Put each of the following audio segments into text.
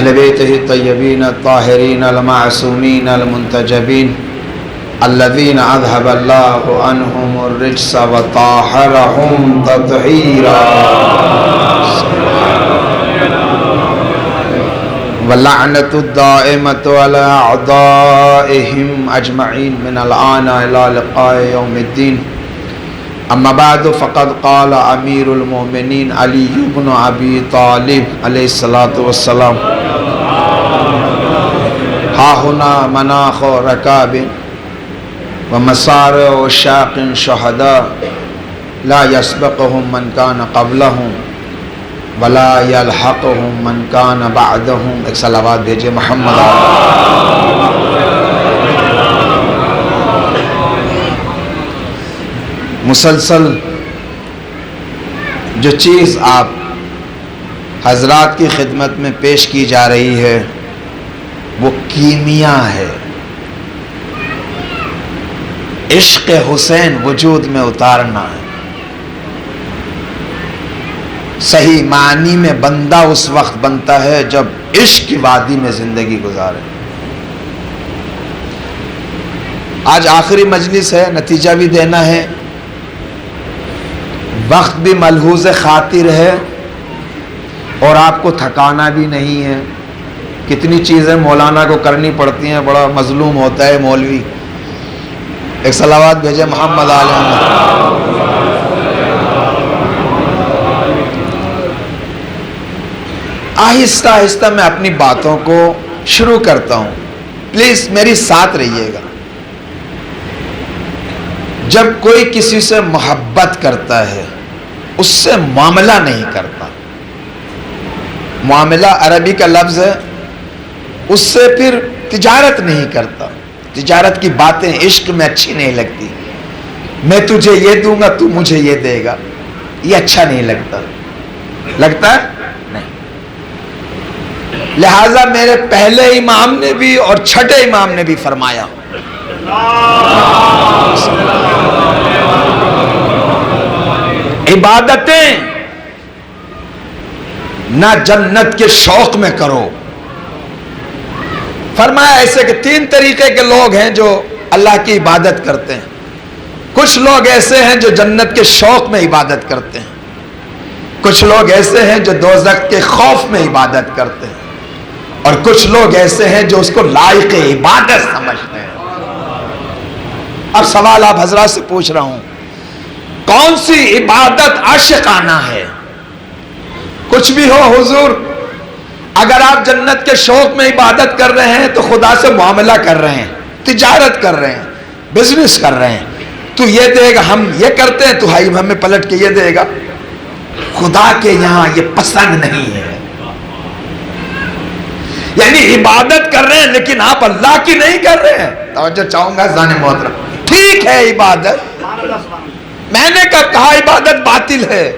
اہل بیتہ الطیبین الطاہرین المعصومین المنتجبین الذین اذھب اللہ عنہم الرجس وطہرہم تطہیرا واللعنۃ الدائمۃ علی اعدائہم اجمعین من الآن الی لقاء یوم الدین اما بعد فقد قال امیر المؤمنین علی بن ابی طالب علیہ الصلاۃ والسلام ہا ہنا مناخ رکاب ومصارع عشاق شہداء لا یسبقہم من کان قبلہم ولا یلحقہم من کان بعدہم. ایک صلوات بھیجئے محمد. مسلسل جو چیز آپ حضرات کی خدمت میں پیش کی جا رہی ہے وہ کیمیا ہے. عشق حسین وجود میں اتارنا ہے. صحیح معنی میں بندہ اس وقت بنتا ہے جب عشق کی وادی میں زندگی گزارے. آج آخری مجلس ہے, نتیجہ بھی دینا ہے, وقت بھی ملحوظ خاطر ہے اور آپ کو تھکانا بھی نہیں ہے. کتنی چیزیں مولانا کو کرنی پڑتی ہیں, بڑا مظلوم ہوتا ہے مولوی. ایک صلوات بھیجے محمد علیہ. آہستہ آہستہ میں اپنی باتوں کو شروع کرتا ہوں, پلیز میری ساتھ رہیے گا. جب کوئی کسی سے محبت کرتا ہے اس سے معاملہ نہیں کرتا. معاملہ عربی کا لفظ ہے, اس سے پھر تجارت نہیں کرتا. تجارت کی باتیں عشق میں اچھی نہیں لگتی. میں تجھے یہ دوں گا تو مجھے یہ دے گا, یہ اچھا نہیں لگتا. لگتا ہے نہیں. لہذا میرے پہلے امام نے بھی اور چھٹے امام نے بھی فرمایا عبادتیں نہ جنت کے شوق میں کرو. فرمایا ایسے کہ 3 طریقے کے لوگ ہیں جو اللہ کی عبادت کرتے ہیں. کچھ لوگ ایسے ہیں جو جنت کے شوق میں عبادت کرتے ہیں. کچھ لوگ ایسے ہیں جو دوزخ کے خوف میں عبادت کرتے ہیں. اور کچھ لوگ ایسے ہیں جو اس کو لائق عبادت سمجھتے ہیں. اب سوال آپ حضرات سے پوچھ رہا ہوں, کون سی عبادت عاشقانہ ہے؟ کچھ بھی ہو حضور, اگر آپ جنت کے شوق میں عبادت کر رہے ہیں تو خدا سے معاملہ کر رہے ہیں, تجارت کر رہے ہیں, بزنس کر رہے ہیں. تو یہ دے گا, ہم یہ کرتے ہیں تو ہمیں پلٹ کے یہ دے گا. خدا کے یہاں یہ پسند نہیں ہے. یعنی عبادت کر رہے ہیں لیکن آپ اللہ کی نہیں کر رہے ہیں. توجہ چاہوں گا زان محترم. ٹھیک ہے عبادت, میں نے کہا عبادت باطل ہے.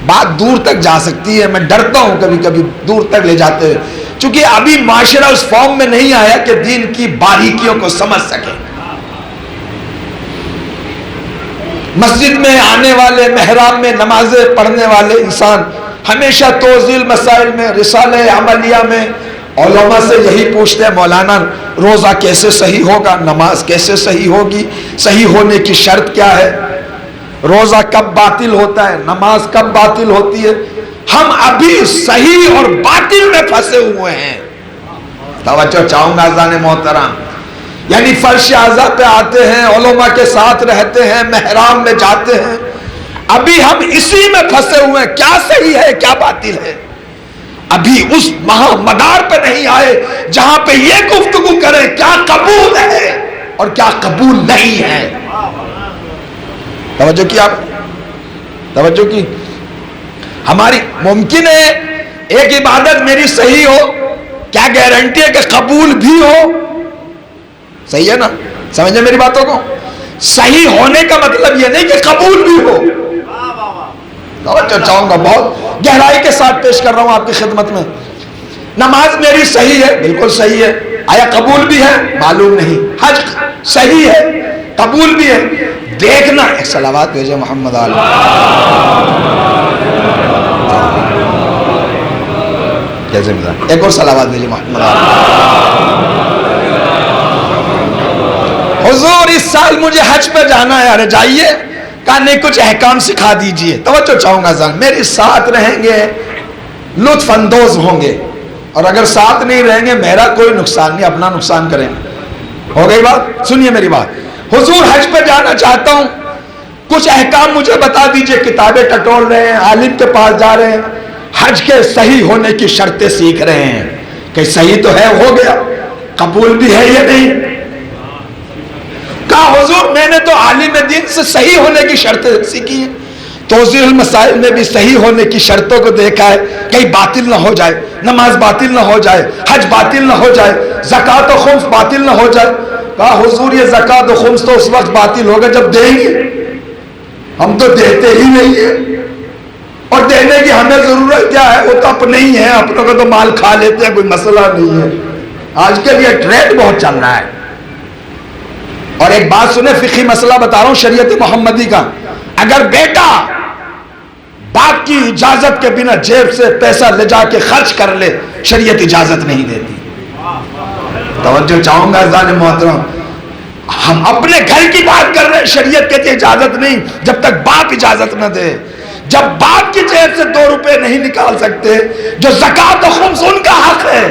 بات دور تک جا سکتی ہے, میں ڈرتا ہوں کبھی کبھی دور تک لے جاتے ہیں, چونکہ ابھی معاشرہ اس فارم میں نہیں آیا کہ دین کی باریکیوں کو سمجھ سکے. مسجد میں آنے والے, محراب میں نمازیں پڑھنے والے انسان ہمیشہ توضیح مسائل میں, رسالہ عملیہ میں علماء سے یہی پوچھتے ہیں, مولانا روزہ کیسے صحیح ہوگا, نماز کیسے صحیح ہوگی, صحیح ہونے کی شرط کیا ہے, روزہ کب باطل ہوتا ہے, نماز کب باطل ہوتی ہے. ہم ابھی صحیح اور باطل میں پھنسے ہوئے ہیں. توجہ چاہوں گا عزیزان محترم. یعنی فرش اعضاء پہ آتے ہیں, علماء کے ساتھ رہتے ہیں, محراب میں جاتے ہیں, ابھی ہم اسی میں پھنسے ہوئے ہیں. کیا صحیح ہے کیا باطل ہے, ابھی اس مدار پہ نہیں آئے جہاں پہ یہ گفتگو کریں کیا قبول ہے اور کیا قبول نہیں ہے. توجہ کی آپ, توجہ کی. ہماری ممکن ہے ایک عبادت میری صحیح ہو, کیا گارنٹی ہے کہ قبول بھی ہو؟ صحیح ہے نا, سمجھے میری باتوں کو. صحیح ہونے کا مطلب یہ نہیں کہ قبول بھی ہو. توجہ چاہوں گا, بہت گہرائی کے ساتھ پیش کر رہا ہوں آپ کی خدمت میں. نماز میری صحیح ہے, بالکل صحیح ہے, آیا قبول بھی ہے معلوم نہیں. حج صحیح ہے, قبول بھی ہے, دیکھنا. ایک صلوات بھیجے محمد علیہ. کیسے مزاج؟ ایک اور صلوات دیجیے محمد۔ حضور اس سال مجھے حج پہ جانا ہے۔ ارے جائیے، کہا نہیں کچھ احکام سکھا دیجئے۔ توجہ چاہوں گا ذہن، میرے ساتھ رہیں گے لطف اندوز ہوں گے، اور اگر ساتھ نہیں رہیں گے میرا کوئی نقصان نہیں، اپنا نقصان کریں گے۔ ہو گئی بات؟ سنیے میری بات۔ حضور حج پہ جانا چاہتا ہوں، کچھ احکام مجھے بتا دیجئے۔ کتابیں ٹٹول رہے ہیں، عالم کے پاس جا رہے ہیں، حج کے صحیح ہونے کی شرطیں سیکھ رہے ہیں کہ صحیح تو ہے، ہو گیا، قبول بھی ہے یا نہیں؟ کہا حضور میں نے تو عالم دین سے صحیح ہونے کی شرطیں سیکھی ہیں، توضیح المسائل میں بھی صحیح ہونے کی شرطوں کو دیکھا ہے، کہیں باطل نہ ہو جائے، نماز باطل نہ ہو جائے، حج باطل نہ ہو جائے، زکوٰۃ و خمس باطل نہ ہو جائے۔ کہا حضور یہ زکوٰۃ و خمس تو اس وقت باطل ہوگا جب دیں گے، ہم تو دیتے ہی نہیں ہیں، اور دینے کی ہمیں ضرورت کیا ہے، وہ تو اپنے ہی ہیں، اپنوں کا تو مال کھا لیتے ہیں، کوئی مسئلہ نہیں ہے۔ آج کل یہ ٹرینڈ بہت چل رہا ہے۔ اور ایک بات سنیں، فقہی مسئلہ بتا رہا ہوں شریعت محمدی کا، اگر بیٹا باپ کی اجازت کے بنا جیب سے پیسہ لے جا کے خرچ کر لے، شریعت اجازت نہیں دیتی۔ توجہ چاہوں گا عزیزان محترم، ہم اپنے گھر کی بات کر رہے ہیں، شریعت کہتی ہے اجازت نہیں جب تک باپ اجازت نہ دے۔ جب باپ کی جیب سے 2 روپے نہیں نکال سکتے، جو زکوٰۃ و خمس ان کا حق ہے۔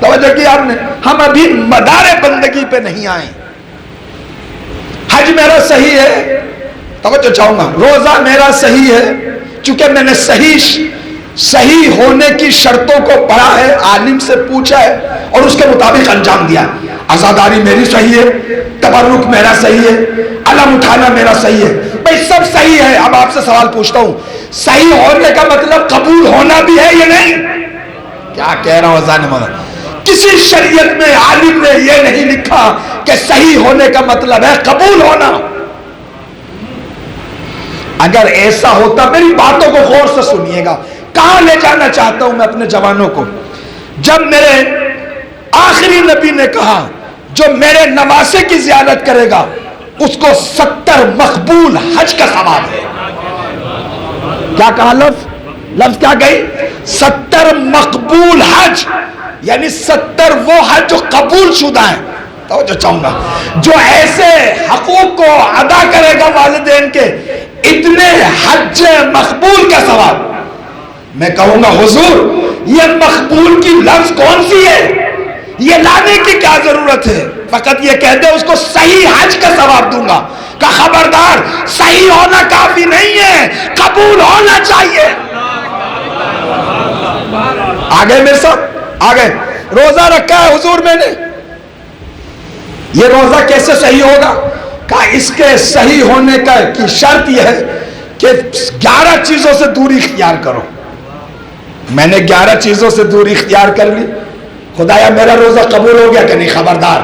توجہ کی آپ نے؟ ہم ابھی مدار بندگی پہ نہیں آئے۔ حج میرا صحیح ہے، توجہ چاہوں گا، روزہ میرا صحیح ہے، چونکہ میں نے صحیح ہونے کی شرطوں کو پڑھا ہے، عالم سے پوچھا ہے اور اس کے مطابق انجام دیا۔ عزاداری میری صحیح ہے، تبرک میرا صحیح ہے، علم اٹھانا میرا صحیح ہے، بھئی سب صحیح ہے۔ اب آپ سے سوال پوچھتا ہوں، صحیح ہونے کا مطلب قبول ہونا بھی ہے یا نہیں؟ کیا کہہ رہا ہوں عزیزان محترم؟ کسی شریعت میں عالم نے یہ نہیں لکھا کہ صحیح ہونے کا مطلب ہے قبول ہونا۔ اگر ایسا ہوتا، میری باتوں کو غور سے سنیے گا، کہاں لے جانا چاہتا ہوں میں اپنے جوانوں کو، جب میرے آخری نبی نے کہا جو میرے نواسے کی زیارت کرے گا اس کو 70 مقبول حج کا ثواب ہے۔ کیا کہا لفظ کیا گئی؟ 70 مقبول حج، یعنی 70 وہ حج جو قبول شدہ ہیں۔ توجہ چاہوں گا، جو ایسے حقوق کو ادا کرے گا والدین کے، اتنے حج مقبول کا ثواب۔ میں کہوں گا حضور یہ مقبول کی لفظ کون سی ہے، یہ لانے کی کیا ضرورت ہے؟ فقط یہ کہہ دے اس کو صحیح حج کا ثواب دوں گا۔ کہ خبردار، صحیح ہونا کافی نہیں ہے، قبول ہونا چاہیے۔ آگے میرے ساتھ آگے، روزہ رکھا ہے حضور میں نے، یہ روزہ کیسے صحیح ہوگا؟ کہا اس کے صحیح ہونے کی شرط یہ ہے کہ 11 چیزوں سے دوری اختیار کرو۔ میں نے 11 چیزوں سے دوری اختیار کر لی، خدایا میرا روزہ قبول ہو گیا کہ نہیں؟ خبردار۔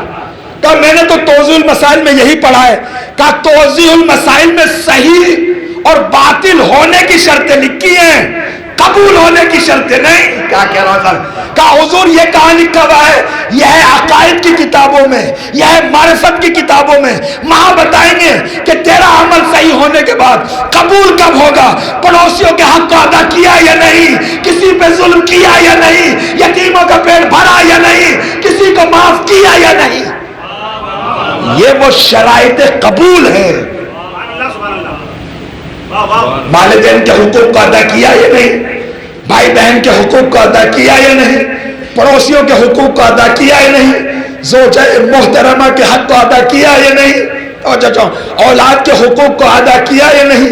کہا میں نے تو توضیح المسائل میں یہی پڑھا ہے۔ کہا توضیح المسائل میں صحیح اور باطل ہونے کی شرطیں لکھی ہیں، قبول ہونے کی شرطیں نہیں۔ کیا کہہ رہا تھا؟ کہا حضور یہ کہاں لکھا ہوا ہے؟ یہ ہے عقائد کی کتابوں میں، یہ ہے معرفت کی کتابوں میں۔ وہاں بتائیں گے کہ تیرا عمل صحیح ہونے کے بعد قبول کب ہوگا، پڑوسیوں کے حق کو ادا کیا یا نہیں، کسی پہ ظلم کیا یا نہیں، یتیموں کا پیٹ بھرا یا نہیں، کسی کو معاف کیا یا نہیں۔ یہ وہ شرائط قبول ہے۔ والدین کے حقوق کو ادا کیا یا نہیں، بھائی بہن کے حقوق کو ادا کیا یا نہیں، پڑوسیوں کے حقوق کو ادا کیا یا نہیں، زوجہ محترمہ کے حق کو ادا کیا یا نہیں، اولاد کے حقوق کو ادا کیا یا نہیں،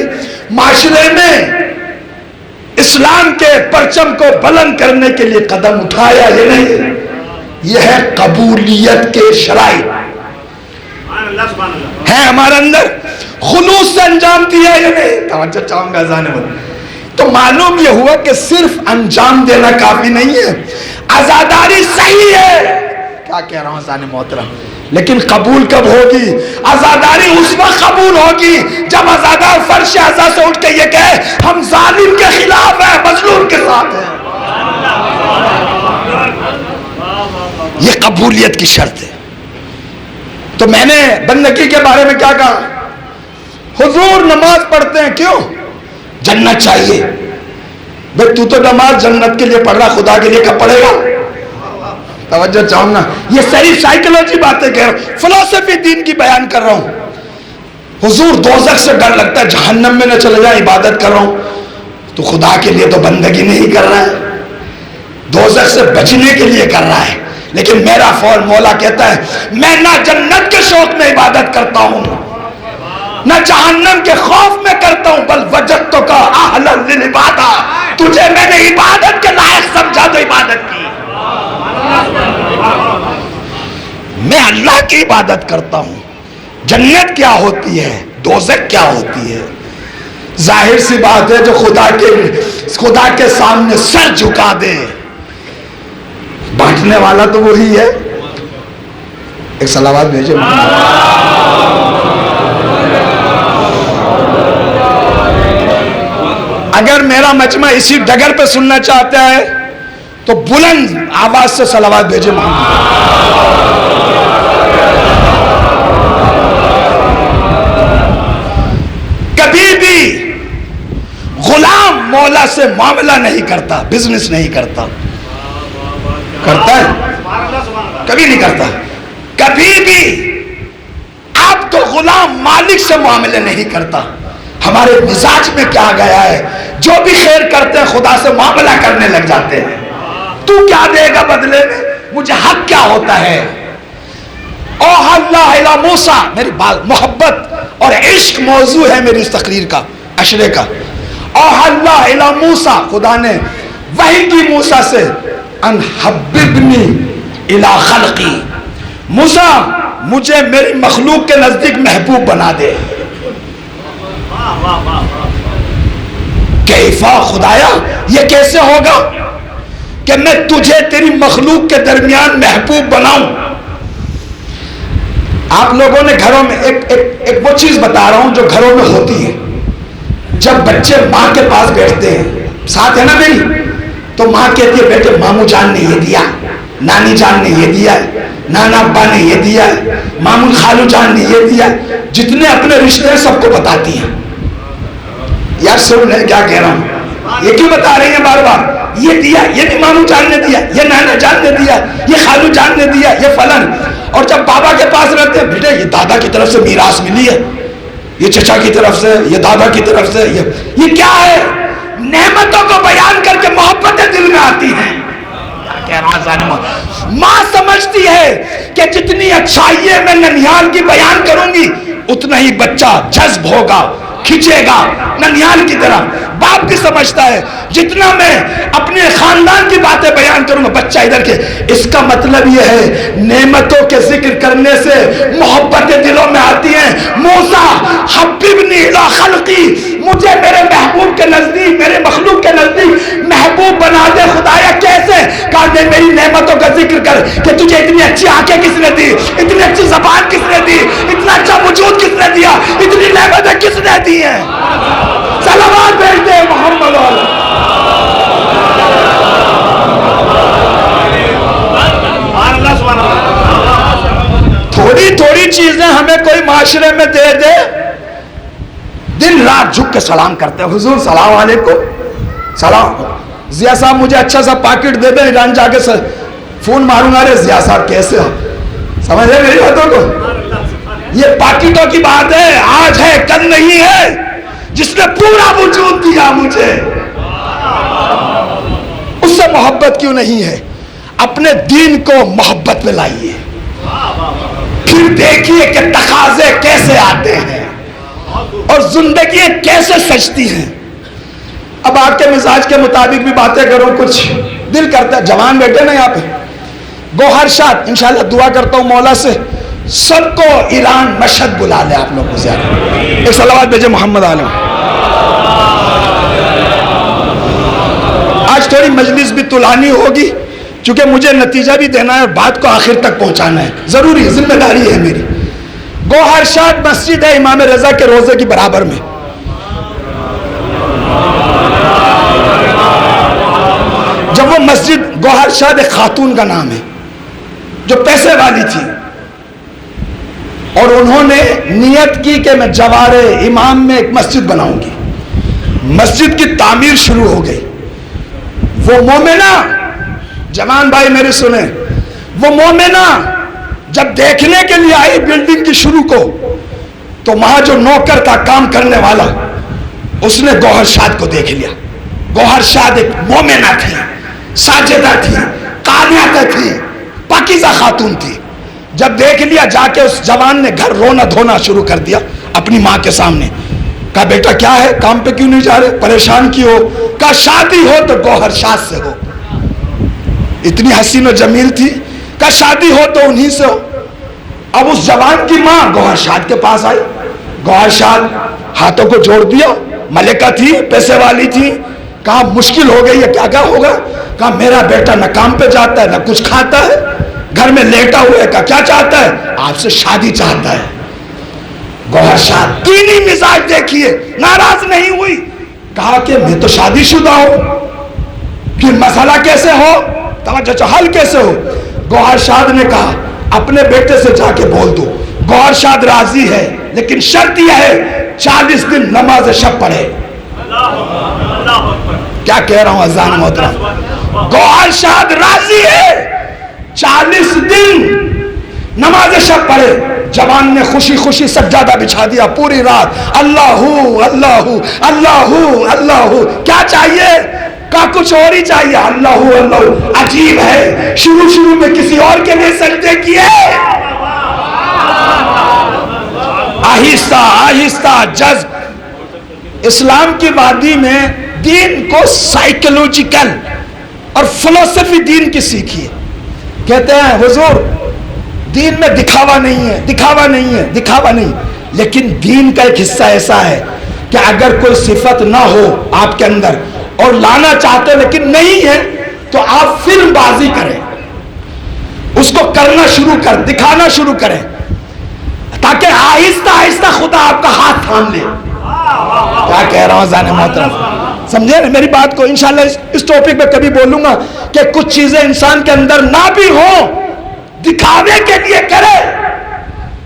معاشرے میں اسلام کے پرچم کو بلند کرنے کے لیے قدم اٹھایا یا نہیں۔ یہ ہے قبولیت کے شرائط ہے ہمارے اندر، خلوص سے انجام دیا یا نہیں۔ توجہ چاہوں گا ذہن میں، تو معلوم یہ ہوا کہ صرف انجام دینا کافی نہیں ہے، عزاداری صحیح ہے۔ کیا کہہ رہا ہوں ذہن محترم، لیکن قبول کب ہوگی؟ عزاداری اس وقت قبول ہوگی جب عزادار فرش عزا سے اٹھ کے یہ کہے ہم ظالم کے خلاف ہیں، مظلوم کے ساتھ ہیں۔ یہ قبولیت کی شرط ہے۔ تو میں نے بندگی کے بارے میں کیا کہا؟ حضور نماز پڑھتے ہیں کیوں؟ جنت چاہیے۔ بھائی تو نماز جنت کے لیے پڑھ رہا، خدا کے لیے کب پڑھے گا؟ توجہ چاہوں گا، یہ صحیح سائیکلوجی باتیں کہہ رہا ہوں، فلسفی دین کی بیان کر رہا ہوں۔ حضور دوزخ سے ڈر لگتا ہے، جہنم میں نہ چلے جائے، عبادت کر رہا ہوں، تو خدا کے لیے تو بندگی نہیں کر رہا ہے، دوزخ سے بچنے کے لیے کر رہا ہے۔ لیکن میرا مولا کہتا ہے میں نہ جنت کے شوق میں عبادت کرتا ہوں، نہ جہنم کے خوف میں کرتا ہوں، بل وجدتک اہلا للعبادۃ، تجھے میں نے عبادت کے لائق سمجھا تو عبادت کی۔ میں اللہ کی عبادت کرتا ہوں۔ جنت کیا ہوتی ہے، دوزخ کیا ہوتی ہے؟ ظاہر سی بات ہے، جو خدا کے سامنے سر جھکا دے، بانٹنے والا تو وہی ہے۔ ایک صلوات بھیجے۔ اگر میرا مجمع اسی ڈگر پہ سننا چاہتا ہے تو بلند آواز سے صلوات بھیجے محمد۔ کبھی بھی غلام مولا سے معاملہ نہیں کرتا، بزنس نہیں کرتا، کرتا ہے؟ کبھی نہیں کرتا۔ کبھی بھی آپ تو غلام مالک سے معاملے نہیں کرتا۔ ہمارے مزاج میں کیا گیا ہے، جو بھی خیر کرتے ہیں خدا سے معاملہ کرنے لگ جاتے ہیں۔ تو کیا دے گا بدلے میں، مجھے حق کیا ہوتا ہے؟ اوحی اللہ الی موسیٰ، میری بات محبت اور عشق موضوع ہے میری اس تقریر کا، عشرے کا۔ اوحی اللہ الی موسیٰ، خدا نے وحی کی موسیٰ سے، ان حببنی الی خلقی، موسیٰ مجھے میری مخلوق کے نزدیک محبوب بنا دے۔ کیفا، خدایا یہ کیسے ہوگا کہ میں تجھے تیری مخلوق کے درمیان محبوب بناؤں؟ آپ لوگوں نے گھروں میں ایک وہ چیز بتا رہا ہوں جو گھروں میں ہوتی ہے، جب بچے ماں کے پاس بیٹھتے ہیں، ساتھ ہے نا میری، تو ماں کہتی ہے بیٹے ماموں جان نے یہ دیا، نانی جان نے یہ دیا ہے، نانا ابا نے یہ دیا ہے، ماموں خالو جان نے یہ دیا ہے، جتنے اپنے رشتے ہیں سب کو بتاتی ہیں۔ یار سن لیں کیا کہہ رہا ہوں، یہ کیوں بتا رہی ہیں بار بار؟ یہ دیا، یہ بھی ماموں جان نے دیا، یہ نانا جان نے دیا، یہ خالو جان نے دیا، یہ فلن۔ اور جب بابا کے پاس رہتے ہیں، بیٹے یہ دادا کی طرف سے میراث ملی ہے، یہ چچا کی طرف سے، یہ دادا کی طرف سے، یہ کیا ہے؟ نعمتوں کو بیان کر کے محبتیں دل میں آتی ہیں۔ ماں سمجھتی ہے کہ جتنی اچھائییں میں ننیال کی بیان کروں گی اتنا ہی بچہ جذب ہوگا، کھینچے گا ننیال کی طرف۔ باپ بھی سمجھتا ہے جتنا میں اپنے خاندان کی باتیں بیان کروں گا بچہ ادھر کے۔ اس کا مطلب یہ ہے نعمتوں کے ذکر کرنے سے محبتیں دلوں میں آتی ہیں۔ موسیٰ حببنی الی خلقی، مجھے میرے محبوب کے نزدیک، میرے مخلوق کے نزدیک محبوب بنا دے۔ خدایا کیسے؟ کہا دے میری نعمتوں کا ذکر کر کہ تجھے اتنی اچھی آنکھیں کس نے دی، اتنی اچھی زبان کس نے دی، اتنا اچھا وجود کس نے دیا، اتنی نعمتیں کس نے دی ہیں۔ صلوات بھیج دے محمد والا۔ تھوڑی تھوڑی چیزیں ہمیں کوئی معاشرے میں دے دے، دن رات جھک کے سلام کرتے ہیں، حضور سلام علیکم، سلام۔ ضیاء صاحب مجھے اچھا سا پاکٹ دے دیں، ایران جا کے فون ماروں گا، رے ضیاء صاحب کیسے ہو؟ سمجھ رہے میری باتوں کو؟ یہ پاکٹوں کی بات ہے، آج ہے کل نہیں ہے۔ جس نے پورا وجود دیا مجھے، اس سے محبت کیوں نہیں ہے؟ اپنے دین کو محبت میں لائیے، پھر دیکھیے کہ تقاضے کیسے آتے ہیں اور زندگیاں کیسے سجتی ہیں۔ اب آپ کے مزاج کے مطابق بھی باتیں کروں، کچھ دل کرتا ہے، جوان بیٹھے نا یہاں پہ، گوہر شاد انشاءاللہ دعا کرتا ہوں مولا سے سب کو ایران مشہد بلا لے آپ لوگ کو زیادہ۔ ایک صلوات بھیجے محمد عالم۔ آج تھوڑی مجلس بھی طولانی ہوگی چونکہ مجھے نتیجہ بھی دینا ہے اور بات کو آخر تک پہنچانا ہے، ضروری ذمہ داری ہے میری۔ گوہر شاد مسجد ہے امام رضا کے روزے کی برابر میں، جب وہ مسجد گوہر شاد ایک خاتون کا نام ہے جو پیسے والی تھی، اور انہوں نے نیت کی کہ میں جوار امام میں ایک مسجد بناؤں گی۔ مسجد کی تعمیر شروع ہو گئی، وہ مومنہ، جوان بھائی میرے سنیں، وہ مومنہ جب دیکھنے کے لیے آئی بلڈنگ کی شروع کو، تو وہاں جو نوکر تھا کام کرنے والا، اس نے گوہر شاد کو دیکھ لیا. گوہر شاد ایک مومنہ تھی، ساجدہ تھی، قانتہ تھی، پاکیزہ خاتون تھی. جب دیکھ لیا، جا کے اس جوان نے گھر رونا دھونا شروع کر دیا اپنی ماں کے سامنے. کہا بیٹا کیا ہے، کام پہ کیوں نہیں جا رہے، پریشان کی ہو؟ کہا شادی ہو تو گوہر شاد سے ہو. اتنی حسین و جمیل تھی. کہا شادی ہو تو انہی سے ہو. اب اس جوان کی ماں گوہر شاد کے پاس آئی. گوہر شاد ہاتھوں کو جوڑ دیا، ملکہ تھی، پیسے والی تھی. کہا مشکل ہو گئی ہے، کیا کیا ہوگا؟ کہا میرا بیٹا نہ کام پہ جاتا ہے نہ کچھ کھاتا ہے، گھر میں لیٹا ہوا ہے. کہا کیا چاہتا ہے؟ آپ سے شادی چاہتا ہے. گوہر شاد دینی مزاج دیکھیے، ناراض نہیں ہوئی. کہا کہ میں تو شادی شدہ ہوں، کہ مسئلہ کیسے ہو، توجہ حل کیسے ہو؟ گوہر شاد نے کہا اپنے بیٹے سے جا کے بول دو. گوہر شاد راضی ہے، لیکن شرط یہ ہے 40 دن نماز شب پڑھے. کیا کہہ رہا ہوں اذان محترم؟ گوہر شاد راضی ہے، 40 دن نماز شب پڑھے. جوان نے خوشی خوشی سجادہ بچھا دیا پوری رات. اللہ اللہ اللہ اللہ. کیا چاہیے؟ کہا کچھ اور ہی چاہیے. اللہ اللہ. عجیب ہے، شروع میں کسی اور کے لیے سجدے کیے، آہستہ آہستہ جذب. اسلام کی وادی میں دین کو سائیکولوجیکل اور فلسفی دین کی سیکھیے. کہتے ہیں حضور دین میں دکھاوا نہیں ہے، دکھاوا نہیں ہے، دکھاوا نہیں. لیکن دین کا ایک حصہ ایسا ہے کہ اگر کوئی صفت نہ ہو آپ کے اندر اور لانا چاہتے لیکن نہیں ہے، تو آپ فلم بازی کریں، اس کو کرنا شروع کر، دکھانا شروع کریں، تاکہ آہستہ آہستہ خدا آپ کا ہاتھ تھام لے. کیا کہہ رہا ہوں ذہن محترم؟ سمجھے نا میری بات کو؟ انشاءاللہ اس ٹاپک پہ کبھی بولوں گا کہ کچھ چیزیں انسان کے اندر نہ بھی ہوں، دکھاوے کے لیے کرے،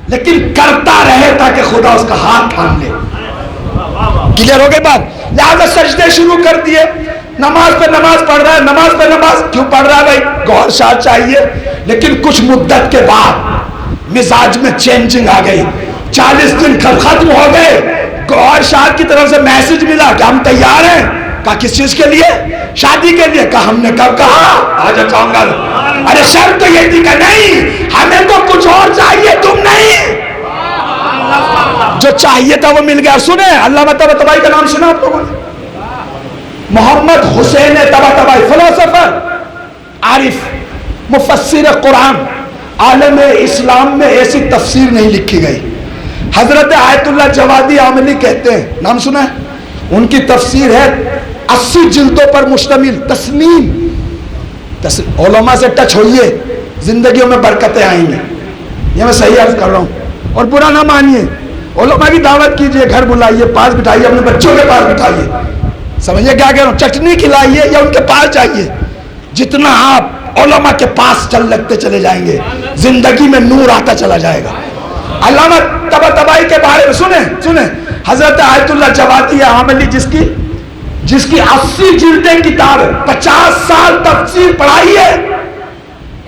لیکن کرتا رہے تاکہ خدا اس کا ہاتھ تھام لے. کلیئر ہو گئی بات؟ لہذا سجدے شروع کر دیے. نماز پہ نماز پڑھ رہا ہے، نماز پہ نماز کیوں پڑھ رہا ہے بھائی؟ گوہر شاد چاہیے. لیکن کچھ مدت کے بعد مزاج میں چینجنگ آ گئی. 40 دن ختم ہو گئے، گوہر شاد کی طرف سے میسج ملا کہ ہم تیار ہیں. کہا کس چیز کے لیے؟ شادی کے لیے. کہا ہم نے کب کہا؟ آج چاہوں گا. ارے شرط تو یہ تھی کہ نہیں، ہمیں تو کچھ اور چاہیے، تم نہیں. جو چاہیے تھا وہ مل گیا. سنیں علامہ طباطبائی کا نام سنا آپ لوگوں نے؟ محمد حسین طباطبائی، فلسفر، عارف، مفسر قرآن. عالم اسلام میں ایسی تفسیر نہیں لکھی گئی. حضرت آیت اللہ جوادی عاملی کہتے ہیں، نام سنا ہے؟ ان کی تفسیر ہے 80 جلدوں پر مشتمل. تسنیم. علماء سے ٹچ ہوئیے، زندگیوں میں برکتیں آئیں گی. یہ میں صحیح عرض کر رہا ہوں، اور برا نہ مانیے. علماء کی دعوت کیجئے، گھر بلائیے، پاس بٹھائیے، اپنے بچوں کے پاس بٹھائیے. سمجھے کیا کہہ رہا ہوں؟ چٹنی کھلائیے یا ان کے پاس جائیے. جتنا آپ علماء کے پاس لگتے چلے جائیں گے، زندگی میں نور آتا چلا جائے گا. علامہ طباطبائی کے بارے میں سنیں حضرت آیت اللہ جوادی عاملی جس کی 80 جلدیں کتاب ہے، 50 سال تفسیر پڑھائی ہے،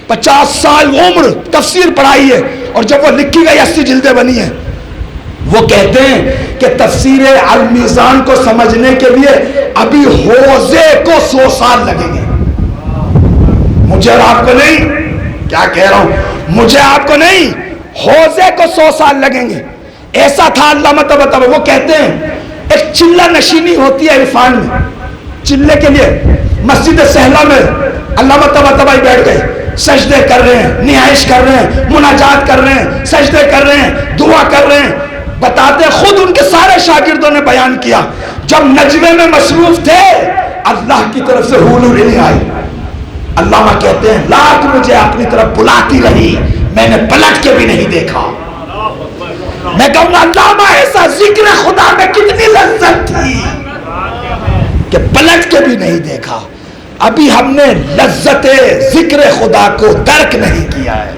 50 سال عمر تفسیر پڑھائی ہے. اور جب وہ لکھی گئی 80 جلدیں بنی ہیں. وہ کہتے ہیں کہ تفسیر المیزان کو سمجھنے کے لیے ابھی حوضے کو 100 سال لگیں گے. مجھے اور آپ کو نہیں، کیا کہہ رہا ہوں، مجھے آپ کو نہیں، حوضے کو 100 سال لگیں گے. ایسا تھا علامہ طباطبائی. وہ کہتے ہیں ایک چلہ نشینی ہوتی ہے عرفان میں. چلے کے لیے مسجد سہلا میں علامہ طباطبائی بیٹھ گئے، سجدے کر رہے ہیں، نیائش کر رہے ہیں، مناجات کر رہے ہیں، سجدے کر رہے ہیں، دعا کر رہے ہیں. بتاتے خود ان کے سارے شاگردوں نے بیان کیا، جب نجوے میں مصروف تھے اللہ کی طرف سے حول نہیں آئی. علامہ کہتے ہیں رات مجھے اپنی طرف بلاتی رہی، میں نے پلٹ کے بھی نہیں دیکھا. میں کہوں گا علامہ ایسا ذکر خدا میں کتنی لذت تھی کہ پلٹ کے بھی نہیں دیکھا. ابھی ہم نے لذت ذکر خدا کو درک نہیں کیا ہے،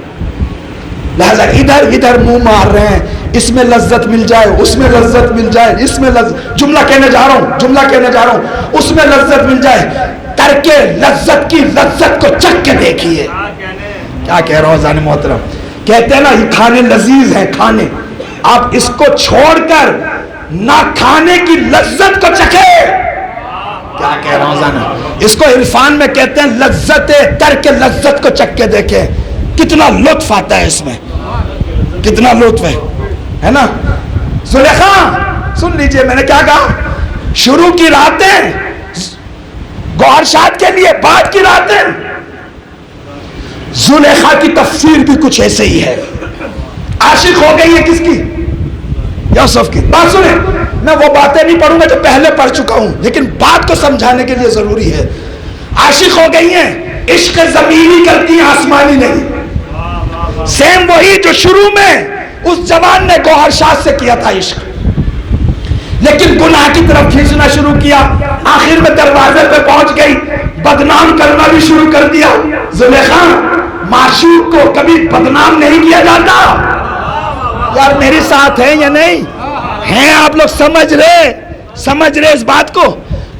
لہذا ادھر ادھر منہ مار رہے ہیں. اس میں لذت مل جائے، اس میں لذت مل جائے، اس میں جملہ کہنے جا رہا ہوں، اس میں لذت مل جائے. ترک لذت کی لذت کو چکھ کے دیکھیے. کیا کہہ رہا ہوں زان محترم؟ کہتے ہیں نا یہ کھانے لذیذ ہیں کھانے، آپ اس کو چھوڑ کر نہ کھانے کی لذت کو چکھے. کیا کہہ رہا ہوں زانا؟ اس کو عرفان میں کہتے ہیں لذت ترک لذت کو چکھ کے دیکھیں. کتنا لطف آتا ہے اس میں، کتنا لطف ہے نا. زلیخا سن لیجئے میں نے کیا کہا، شروع کی راتیں گوہر شاد کے لیے، بعد کی راتیں. زلیخا کی تفسیر بھی کچھ ایسے ہی ہے. عاشق ہو گئی ہے کس کی؟ یوسف کی. بات سنیں، میں وہ باتیں نہیں پڑھوں گا جو پہلے پڑھ چکا ہوں، لیکن بات کو سمجھانے کے لیے ضروری ہے. عاشق ہو گئی ہیں، عشق زمینی کرتی ہیں آسمانی نہیں. سیم وہی جو شروع میں اس جوان نے گوہر شاد سے کیا تھا عشق، لیکن گناہ کی طرف کھینچنا شروع کیا، آخر میں دروازے پہ پہنچ گئی، بدنام کرنا بھی شروع کر دیا. زلیخا معشوق کو کبھی بدنام نہیں کیا جاتا. یار میرے ساتھ ہیں یا نہیں ہیں؟ آپ لوگ سمجھ رہے اس بات کو؟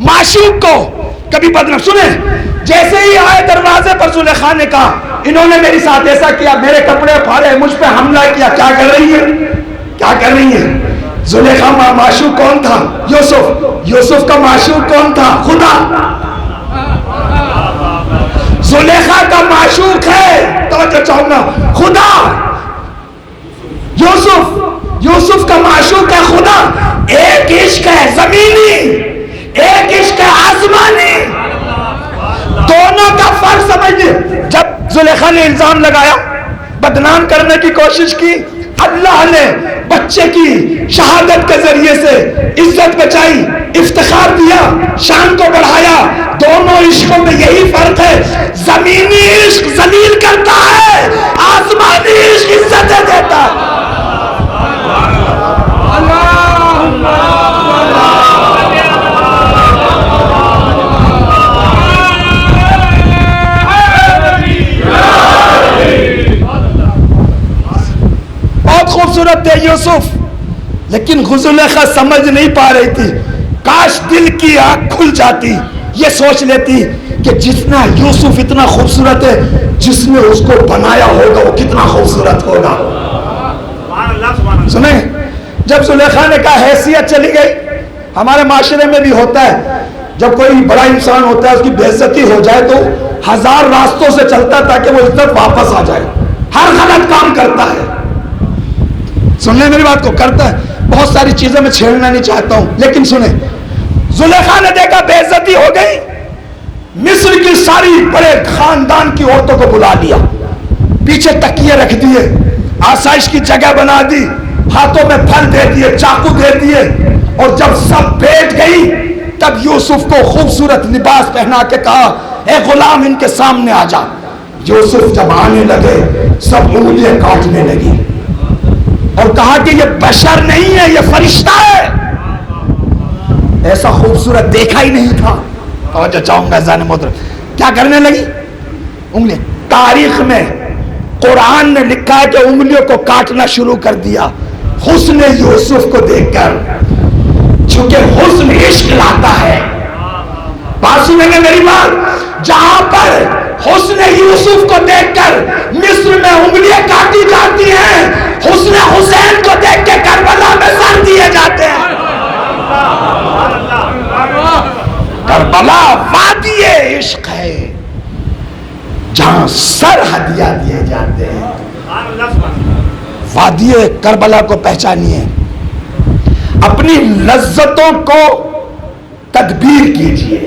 معشوق کو کبھی بدنام. سنیں، جیسے ہی آئے دروازے پر زلیخا نے کہا انہوں نے میرے ساتھ ایسا کیا، میرے کپڑے پھاڑے، مجھ پہ حملہ کیا. کیا کر رہی ہے؟ کیا کر رہی ہے؟ زلیخا معشوق کون تھا؟ یوسف کا معشوق کون تھا؟ خدا. زلیخا کا معشوق ہے، توجہ چاہوں گا، خدا. یوسف کا معشوق ہے خدا. ایک عشق ہے زمینی، ایک عشق ہے آسمانی. دونوں کا فرق سمجھیں. جب زلیخا نے الزام لگایا، بدنام کرنے کی کوشش کی، اللہ نے بچے کی شہادت کے ذریعے سے عزت بچائی، افتخار دیا، شان کو بڑھایا. دونوں عشقوں میں یہی فرق ہے، زمینی عشق ذلیل کرتا ہے، آسمانی عشق عزتیں دیتا ہے. بہت خوبصورت تھے یوسف، لیکن زلیخا سمجھ نہیں پا رہی تھی. کاش دل کی آنکھ کھل جاتی، یہ سوچ لیتی کہ جتنا یوسف اتنا خوبصورت ہے، جس نے اس کو بنایا ہوگا وہ کتنا خوبصورت ہوگا. سنیں، جب زلیخا نے کہا حیثیت چلی گئی. ہمارے معاشرے میں بھی ہوتا ہے، جب کوئی بڑا انسان ہوتا ہے اس کی بے عزتی ہو جائے تو ہزار راستوں سے چلتا ہے تاکہ وہ عزت واپس آ جائے. ہر غلط کام کرتا ہے. سن لیں میری بات کو، کرتا ہے. بہت ساری چیزیں میں چھیڑنا نہیں چاہتا ہوں، لیکن سنیں، زلیخا نے دیکھا بے عزتی ہو گئی، مصر کی ساری بڑے خاندان کی عورتوں کو بلا لیا، پیچھے تکیے رکھ دیے، آسائش کی جگہ بنا دی، ہاتھوں میں پھل دے دیے، چاقو دے دیے. اور جب سب بیٹھ گئی تب یوسف کو خوبصورت لباس پہنا کے کہا اے غلام ان کے سامنے آ جا. یوسف جب آنے لگے سب انگلیاں کاٹنے لگی اور کہا کہ یہ بشر نہیں ہے، یہ فرشتہ ہے. ایسا خوبصورت دیکھا ہی نہیں تھا. توجہ چاہوں گا زان محترم، کیا کرنے لگی؟ انگلیاں. تاریخ میں قرآن نے لکھا ہے کہ انگلیوں کو کاٹنا شروع کر دیا حسن یوسف کو دیکھ کر، چونکہ حسن عشق لاتا ہے. بات سنیں گے میری بات؟ جہاں پر حسن یوسف کو دیکھ کر مصر میں انگلیاں کاٹی جاتی ہیں، حسن حسین کو دیکھ کے کربلا میں سر دیے جاتے ہیں. کربلا وادی عشق ہے جہاں سر ہدیہ دیے جاتے ہیں. وادی کربلا کو پہچانیے، اپنی لذتوں کو تدبیر کیجیے،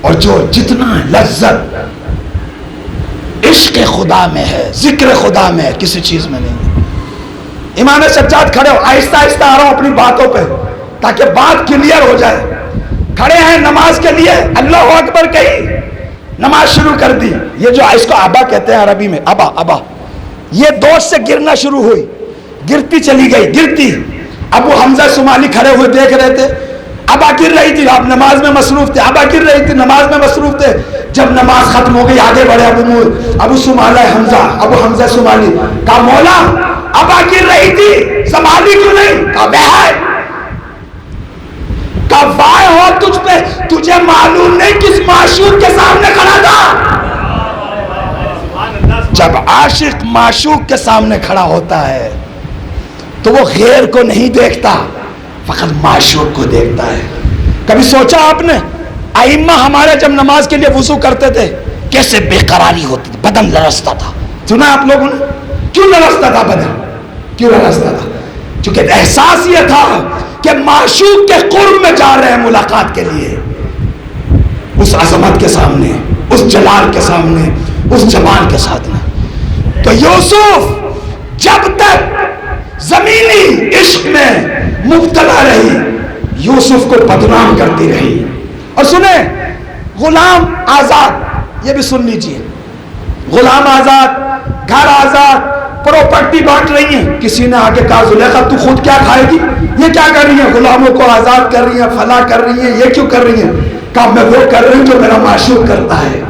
اور جو جتنا لذت عشق خدا میں ہے، ذکر خدا میں ہے، کسی چیز میں نہیں. امام سجاد کھڑے ہو، آہستہ آہستہ آ رہا ہوں اپنی باتوں پہ تاکہ بات کلیئر ہو جائے. کھڑے ہیں نماز کے لیے، اللہ اکبر کہی، نماز شروع کر دی. یہ جو اس کو ابا کہتے ہیں عربی میں، ابا ابا، یہ دوست سے گرنا شروع ہوئی، گرتی چلی گئی، گرتی. ابو حمزہ صومالی کھڑے ہوئے دیکھ رہے تھے، ابا گر رہی تھی، آپ نماز میں مصروف تھے، ابا گر رہی تھی، نماز میں مصروف تھے. جب نماز ختم ہو گئی آگے بڑھے ابو صومالی حمزہ، ابو حمزہ صومالی، کہا مولا ابا گر رہی تھی، سنبھالی کیوں نہیں؟ کہا بہت کہ وائے ہو تجھ پہ، تجھے معلوم نہیں کس معشوق کے سامنے کھڑا تھا۔ جب عاشق معشوق کے سامنے کھڑا ہوتا ہے تو وہ غیر کو نہیں دیکھتا، فقط معشوق کو دیکھتا ہے۔ کبھی سوچا آپ نے ائمہ ہمارے جب نماز کے لیے وضو کرتے تھے کیسے بے قراری ہوتی تھی، بدن لرزتا تھا؟ سنا آپ لوگوں نے کیوں لرزتا تھا بدن؟ کیوں لرزتا تھا؟ چونکہ احساس یہ تھا کہ معشوق کے قرب میں جا رہے ہیں ملاقات کے لیے، اس عظمت کے سامنے، اس جلال کے سامنے، اس جمال کے ساتھ میں۔ تو یوسف جب تک زمینی عشق میں مبتلا رہی، یوسف کو بدنام کرتی رہی۔ اور سنیں، غلام آزاد، یہ بھی سن لیجیے، غلام آزاد، گھر آزاد، پراپرٹی بانٹ رہی ہیں۔ کسی نے آگے کہا زلیخا تو خود کیا کھائے گی؟ یہ کیا کر رہی ہیں؟ غلاموں کو آزاد کر رہی ہیں، فلاں کر رہی ہیں، یہ کیوں کر رہی ہیں؟ کہا میں وہ کر رہی ہوں جو میرا معشوق کرتا ہے۔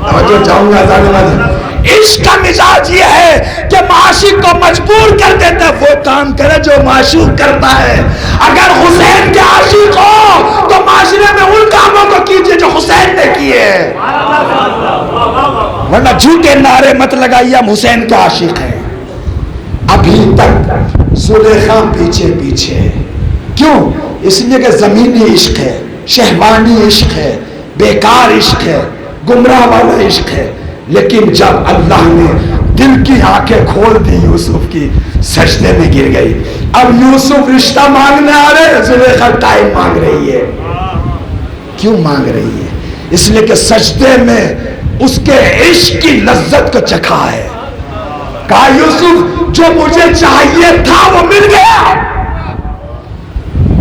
توجہ چاہوں گا آزاد۔ عشق کا مزاج یہ ہے کہ معاشق کو مجبور کر دیتا ہے وہ کام کرے جو معشوق کرتا ہے۔ اگر حسین کے عاشق ہو تو معاشرے میں ان کاموں کو کیجئے جو حسین نے کیے، ورنہ جھوٹے نعرے مت لگائیے ہم حسین کے عاشق ہیں۔ ابھی تک زلیخا پیچھے پیچھے ہے، کیوں؟ اس لیے کہ زمینی عشق ہے، شہوانی عشق ہے، بیکار عشق ہے، گمراہ والا عشق ہے۔ لیکن جب اللہ نے دل کی آنکھیں کھول دی یوسف کی، سجدے میں گر گئی۔ اب یوسف رشتہ مانگنے آ رہے، زلیخا ٹائم مانگ رہی ہے۔ کیوں مانگ رہی ہے؟ اس لیے کہ سجدے میں اس کے عشق کی لذت کو چکھا ہے۔ کہا یوسف جو مجھے چاہیے تھا وہ مل گیا۔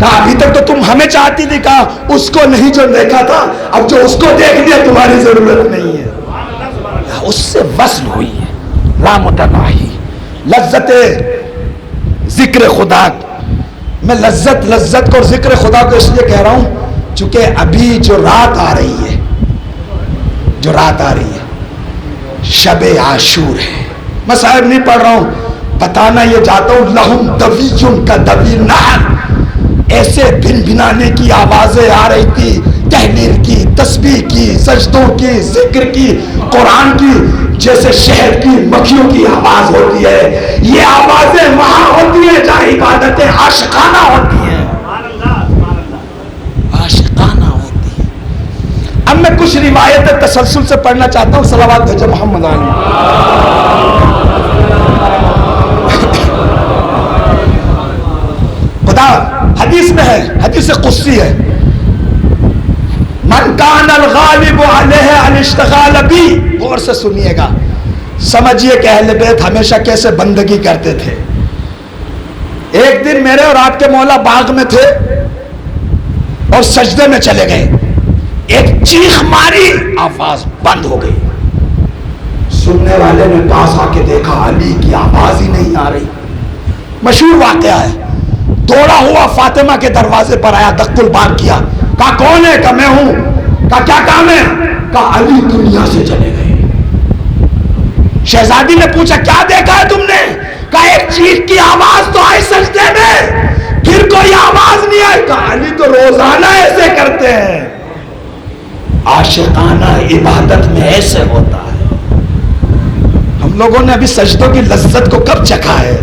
کہا ابھی تک تو تم ہمیں چاہتی تھی، کہا اس کو نہیں جو دیکھا تھا، اب جو اس کو دیکھ لیا تمہاری ضرورت نہیں ہے۔ اس سے وصل ہوئی ہے لا متناہی لذت ذکر خدا۔ میں لذت کو اور ذکر خدا کو اس لیے کہہ رہا ہوں چونکہ ابھی جو رات آ رہی ہے، جو رات آ رہی ہے شب عاشور ہے۔ میں صاحب نہیں پڑھ رہا ہوں، بتانا یہ چاہتا ہوں لہم دویٌ کا دوی نحر، ایسے بھن بھنانے کی آوازیں آ رہی تھی، تحلیل کی، تسبیح کی، سجدوں کی، ذکر کی، قرآن کی، جیسے شہر کی مکھیوں کی آواز ہوتی ہے۔ یہ آوازیں وہاں ہوتی ہیں جہاں عبادتیں عاشقانہ ہوتی ہیں، عاشقانہ ہوتی ہیں۔ اب میں کچھ روایتیں تسلسل سے پڑھنا چاہتا ہوں، صلوات بھیجو محمد علی۔ خدا حدیث میں ہے، حدیث قدسی ہے، من کان الغالب علیہ الاشتغال بی۔ غور سے سنیے گا، سمجھیے کہ اہل بیت ہمیشہ کیسے بندگی کرتے تھے۔ ایک دن میرے اور آپ کے مولا باغ میں تھے اور سجدے میں چلے گئے، ایک چیخ ماری، آواز بند ہو گئی۔ سننے والے نے پاس آ کے دیکھا علی کی آواز ہی نہیں آ رہی۔ مشہور واقعہ ہے، دوڑا ہوا فاطمہ کے دروازے پر آیا، دق الباب کیا، کہا کون ہے؟ کہا میں ہوں۔ کہا کیا کام ہے؟ کہا علی دنیا سے چلے گئے۔ شہزادی نے پوچھا کیا دیکھا ہے تم نے؟ کہا ایک چیخ کی آواز تو آئی سجدے میں، پھر کوئی آواز نہیں آئی۔ کہا علی تو روزانہ ایسے کرتے ہیں۔ عاشقانہ عبادت میں ایسے ہوتا ہے۔ ہم لوگوں نے ابھی سجدوں کی لذت کو کب چکھا ہے؟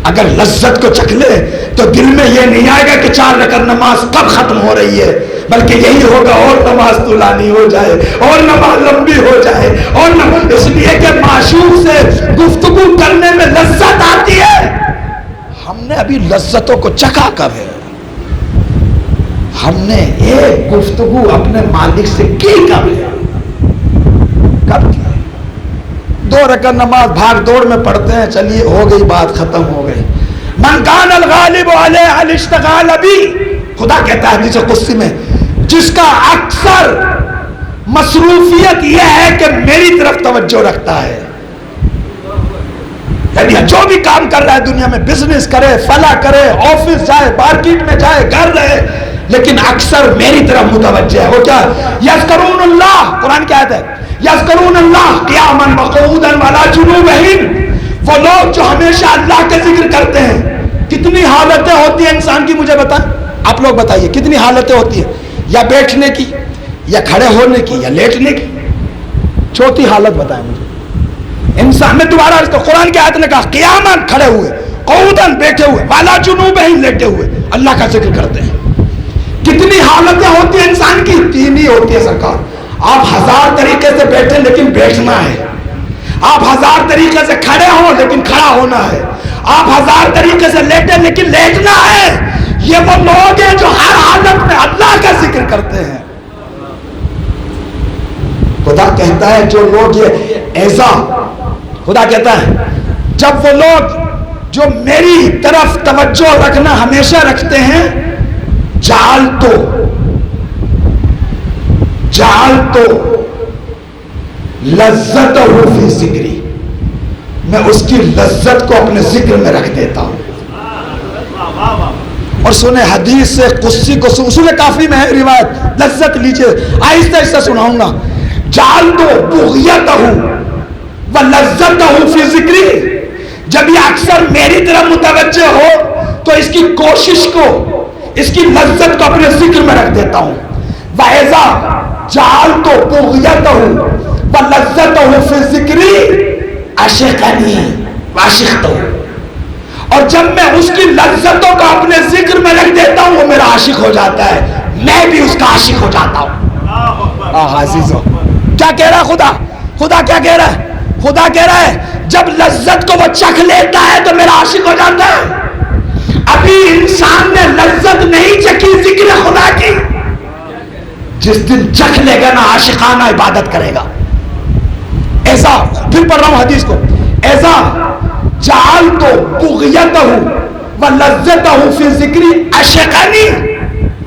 اگر لذت کو چکھ لے تو دل میں یہ نہیں آئے گا کہ 4 رکعت نماز کب ختم ہو رہی ہے، بلکہ یہی ہوگا اور نماز طولانی ہو جائے، اور نماز لمبی ہو جائے، اور نماز، اس لیے کہ معشوق سے گفتگو کرنے میں لذت آتی ہے۔ ہم نے ابھی لذتوں کو چکھا کب ہے؟ ہم نے ایک گفتگو اپنے مالک سے کی کب ہے؟ کب کی؟ 2 رکعت نماز بھاگ دوڑ میں پڑھتے ہیں، چلیے ہو گئی بات، ختم ہو گئی۔ من کان الغالب علیہ الاشتغال بی، خدا کہتا ہے حدیث قدسی میں، جس کا اکثر مصروفیت یہ ہے کہ میری طرف توجہ رکھتا ہے، یعنی جو بھی کام کر رہا ہے دنیا میں، بزنس کرے، فلاح کرے، آفس جائے، مارکیٹ میں جائے، گھر رہے، لیکن اکثر میری طرف متوجہ ہے۔ وہ کیا؟ یذکرون اللہ، قرآن کی آیت ہے، یذکرون اللہ قیاما وقعودا وعلی جنوبہم، وہ لوگ جو ہمیشہ اللہ کے ذکر کرتے ہیں۔ کتنی حالتیں ہوتی ہیں انسان کی، مجھے بتائیں، آپ لوگ بتائیے کتنی حالتیں ہوتی ہیں، یا بیٹھنے کی، یا کھڑے ہونے کی، یا لیٹنے کی؟ چوتھی حالت بتائیں مجھے انسان میں دوبارہ اس کو قرآن کی آیت نے کہا قیاماً کھڑے ہوئے، قعوداً بیٹھے ہوئے، والا جنوبہم لیٹے ہوئے اللہ کا ذکر کرتے ہیں۔ کتنی حالتیں ہوتی ہیں انسان کی؟ تین ہی ہوتی ہے سرکار۔ آپ ہزار طریقے سے بیٹھے لیکن بیٹھنا ہے، آپ ہزار طریقے سے کھڑے ہوں لیکن کھڑا ہونا ہے، آپ ہزار طریقے سے لیٹے لیکن لیٹنا ہے۔ یہ وہ لوگ ہیں جو ہر حالت میں اللہ کا ذکر کرتے ہیں۔ خدا کہتا ہے جو لوگ یہ ایسا، خدا کہتا ہے جب وہ لوگ جو میری طرف توجہ رکھنا ہمیشہ رکھتے ہیں، جعل تو لذت فی ذکری، میں اس کی لذت کو اپنے ذکر میں رکھ دیتا ہوں۔ اور سنیں حدیث سے قدسی کو، اصول کافی میں ہے روایت، لذت لیجئے، آہستہ آہستہ سناؤں گا۔ جعلت بغیتہ ولذتہ فی ذکری، جب یہ اکثر میری طرف متوجہ ہو تو اس کی کوشش کو، اس کی لذت کو اپنے ذکر میں رکھ دیتا ہوں۔ وَإِذَا جَعَلْتُ بُغْيَتَهُ وَلَذَّتَهُ فِي الذِّكْرِ عَشِقَنِي وَعَشِقْتُهُ، اور جب میں اس کی لذتوں کو اپنے ذکر میں رکھ دیتا ہوں وہ میرا عاشق ہو جاتا ہے، میں بھی اس کا عاشق ہو جاتا ہوں۔ عزیزو کیا کہہ رہا ہے خدا؟ خدا کیا کہہ رہا ہے؟ خدا کہہ رہا ہے جب لذت کو وہ چکھ لیتا ہے تو میرا عاشق ہو جاتا ہے۔ ابھی انسان نے لذت نہیں چکھی ذکر خدا کی، جس دن چکھ لے گا نا عاشقانہ عبادت کرے گا۔ ایسا، پھر پڑھ رہا ہوں حدیث کو، ایسا جعلت بغیتہ ولذتہ فی ذکری عشقنی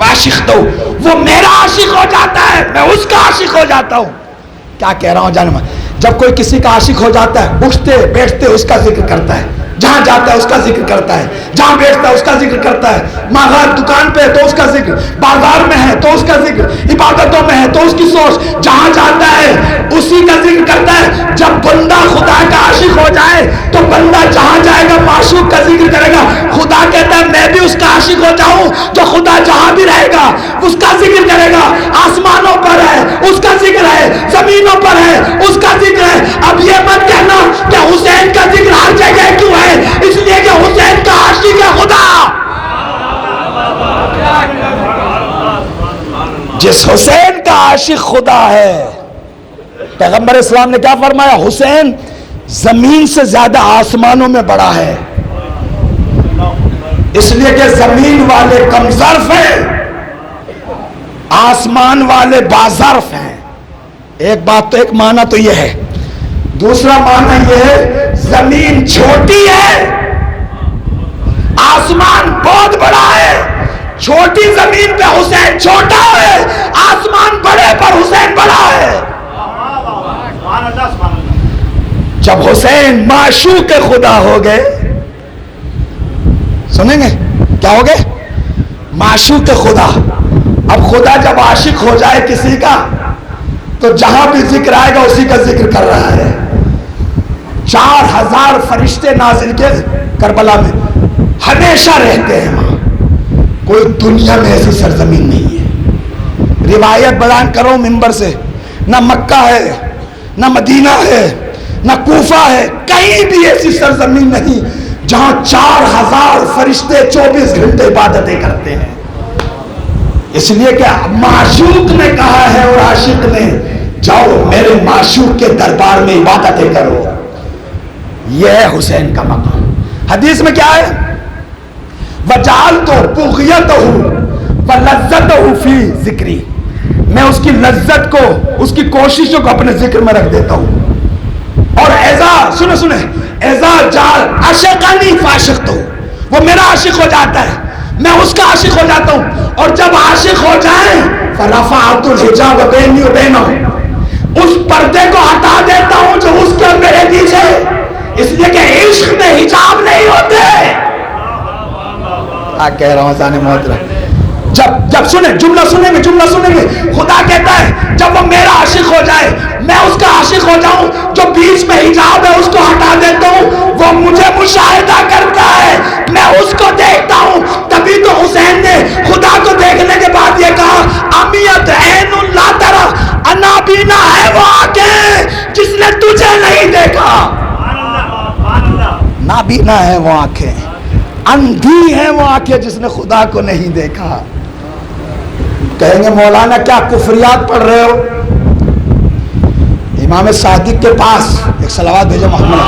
وعشقتہ، وہ میرا عاشق ہو جاتا ہے، میں اس کا عاشق ہو جاتا ہوں۔ کیا کہہ رہا ہوں جانم؟ جب کوئی کسی کا عاشق ہو جاتا ہے، اٹھتے بیٹھتے اس کا ذکر کرتا ہے، جہاں جاتا ہے اس کا ذکر کرتا ہے، جہاں بیٹھتا ہے اس کا ذکر کرتا ہے، ماغار دکان پہ ہے تو اس کا ذکر، بازار میں ہے تو اس کا ذکر، عبادتوں میں ہے تو اس کی سوچ، جہاں جاتا ہے اسی کا ذکر کرتا ہے۔ جب بندہ خدا کا عاشق ہو جائے تو بندہ جہاں جائے گا معشوق کا ذکر کرے گا۔ خدا کہتا ہے میں بھی اس کا عاشق ہو جاؤں جو خدا جہاں بھی رہے گا اس کا ذکر کرے گا۔ آسمانوں پر ہے اس کا ذکر ہے، زمینوں پر ہے اس کا ذکر ہے۔ اب یہ مت کہنا کہ حسین کا ذکر ہر جگہ کیوں ہے، اس لیے کہ حسین کا عاشق ہے خدا۔ جس حسین کا عاشق خدا ہے، پیغمبر اسلام نے کیا فرمایا؟ حسین زمین سے زیادہ آسمانوں میں بڑا ہے، اس لیے کہ زمین والے کم ظرف ہیں، آسمان والے باظرف ہیں۔ ایک بات تو، ایک معنی تو یہ ہے، دوسرا معنی یہ ہے زمین چھوٹی ہے، آسمان بہت بڑا ہے۔ چھوٹی زمین پہ حسین چھوٹا ہے، آسمان بڑے پر حسین بڑا ہے۔ جب حسین معشوق خدا ہو گئے، سنیں گے کیا ہو گئے؟ معشوق خدا۔ اب خدا جب عاشق ہو جائے کسی کا تو جہاں بھی ذکر آئے گا اسی کا ذکر کر رہا ہے۔ 4000 فرشتے نازل کے کربلا میں ہمیشہ رہتے ہیں وہاں، کوئی دنیا میں ایسی سرزمین نہیں ہے۔ روایت بیان کرو منبر سے، نہ مکہ ہے، نہ مدینہ ہے، نہ کوفہ ہے، کہیں بھی ایسی سرزمین نہیں جہاں 4000 فرشتے 24 گھنٹے عبادتیں کرتے ہیں۔ اس لیے کہ معشوق نے کہا ہے اور عاشق نے، جاؤ میرے معشوق کے دربار میں عبادتیں کرو۔ یہ ہے حسین کا مقام۔ حدیث میں کیا ہے؟ وَجَعَلْتُ بُغْيَتَهُ وَلَذَّتَهُ فِي ذِكْرِي، میں اس کی لذت کو، اس کی کوششوں کو اپنے ذکر میں رکھ دیتا ہوں۔ اور ایزا، سنیں ایزا جعل عشقنی فعشقتہ، وہ میرا عاشق ہو جاتا ہے، میں اس کا عاشق ہو جاتا ہوں۔ اور جب عاشق ہو جائیں فَرَفَعْتُ الْحِجَابَ بَيْنِي وَبَيْنَهُ، اس پردے کو ہٹا دیتا ہوں جو اس کے میرے بیچ ہے، اس لیے کہ عشق میں حجاب نہیں ہوتے۔ کہہ رہا ہوں سانے محترم، جب سنیں جملہ سنیں گے، خدا کہتا ہے جب وہ میرا عاشق ہو جائے، میں اس کا عاشق ہو جاؤں، جو بیچ میں حجاب ہے اس کو ہٹا دیتا ہوں، وہ مجھے مشاہدہ کرتا ہے، میں اس کو دیکھتا ہوں۔ تبھی تو حسین نے خدا نابینا ہے وہ آنکھیں جس نے تجھے نہیں دیکھا. نابینا ہے وہ آنکھیں, اندھی ہے وہ آنکھیں جس نے خدا کو نہیں دیکھا. کہیں گے مولانا کیا کفریات پڑھ رہے ہو؟ امام صادق کے پاس ایک صلوات بھیجو محمد.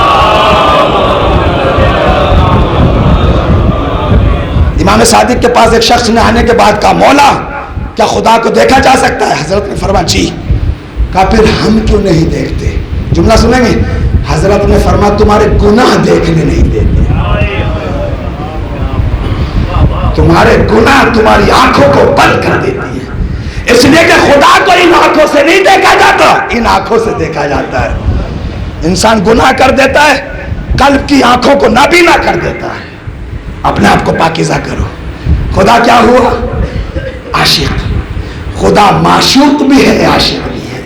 امام صادق کے پاس ایک شخص نے آنے کے بعد کہا مولا کیا خدا کو دیکھا جا سکتا ہے؟ حضرت نے فرمایا جی. کہا پھر ہم کیوں نہیں دیکھتے؟ جملہ سنیں گے. حضرت نے فرمایا تمہارے گناہ دیکھنے نہیں دیتے, تمہارے گناہ تمہاری آنکھوں کو بند کر دیتی ہے. اس لیے کہ خدا کو ان آنکھوں سے نہیں دیکھا جاتا, ان آنکھوں سے دیکھا جاتا ہے. انسان گناہ کر دیتا ہے, قلب کی آنکھوں کو نابینا کر دیتا ہے. اپنے آپ کو پاکیزہ کرو. خدا کیا ہوا؟ عاشق. خدا معشوق بھی ہے عاشق بھی ہے.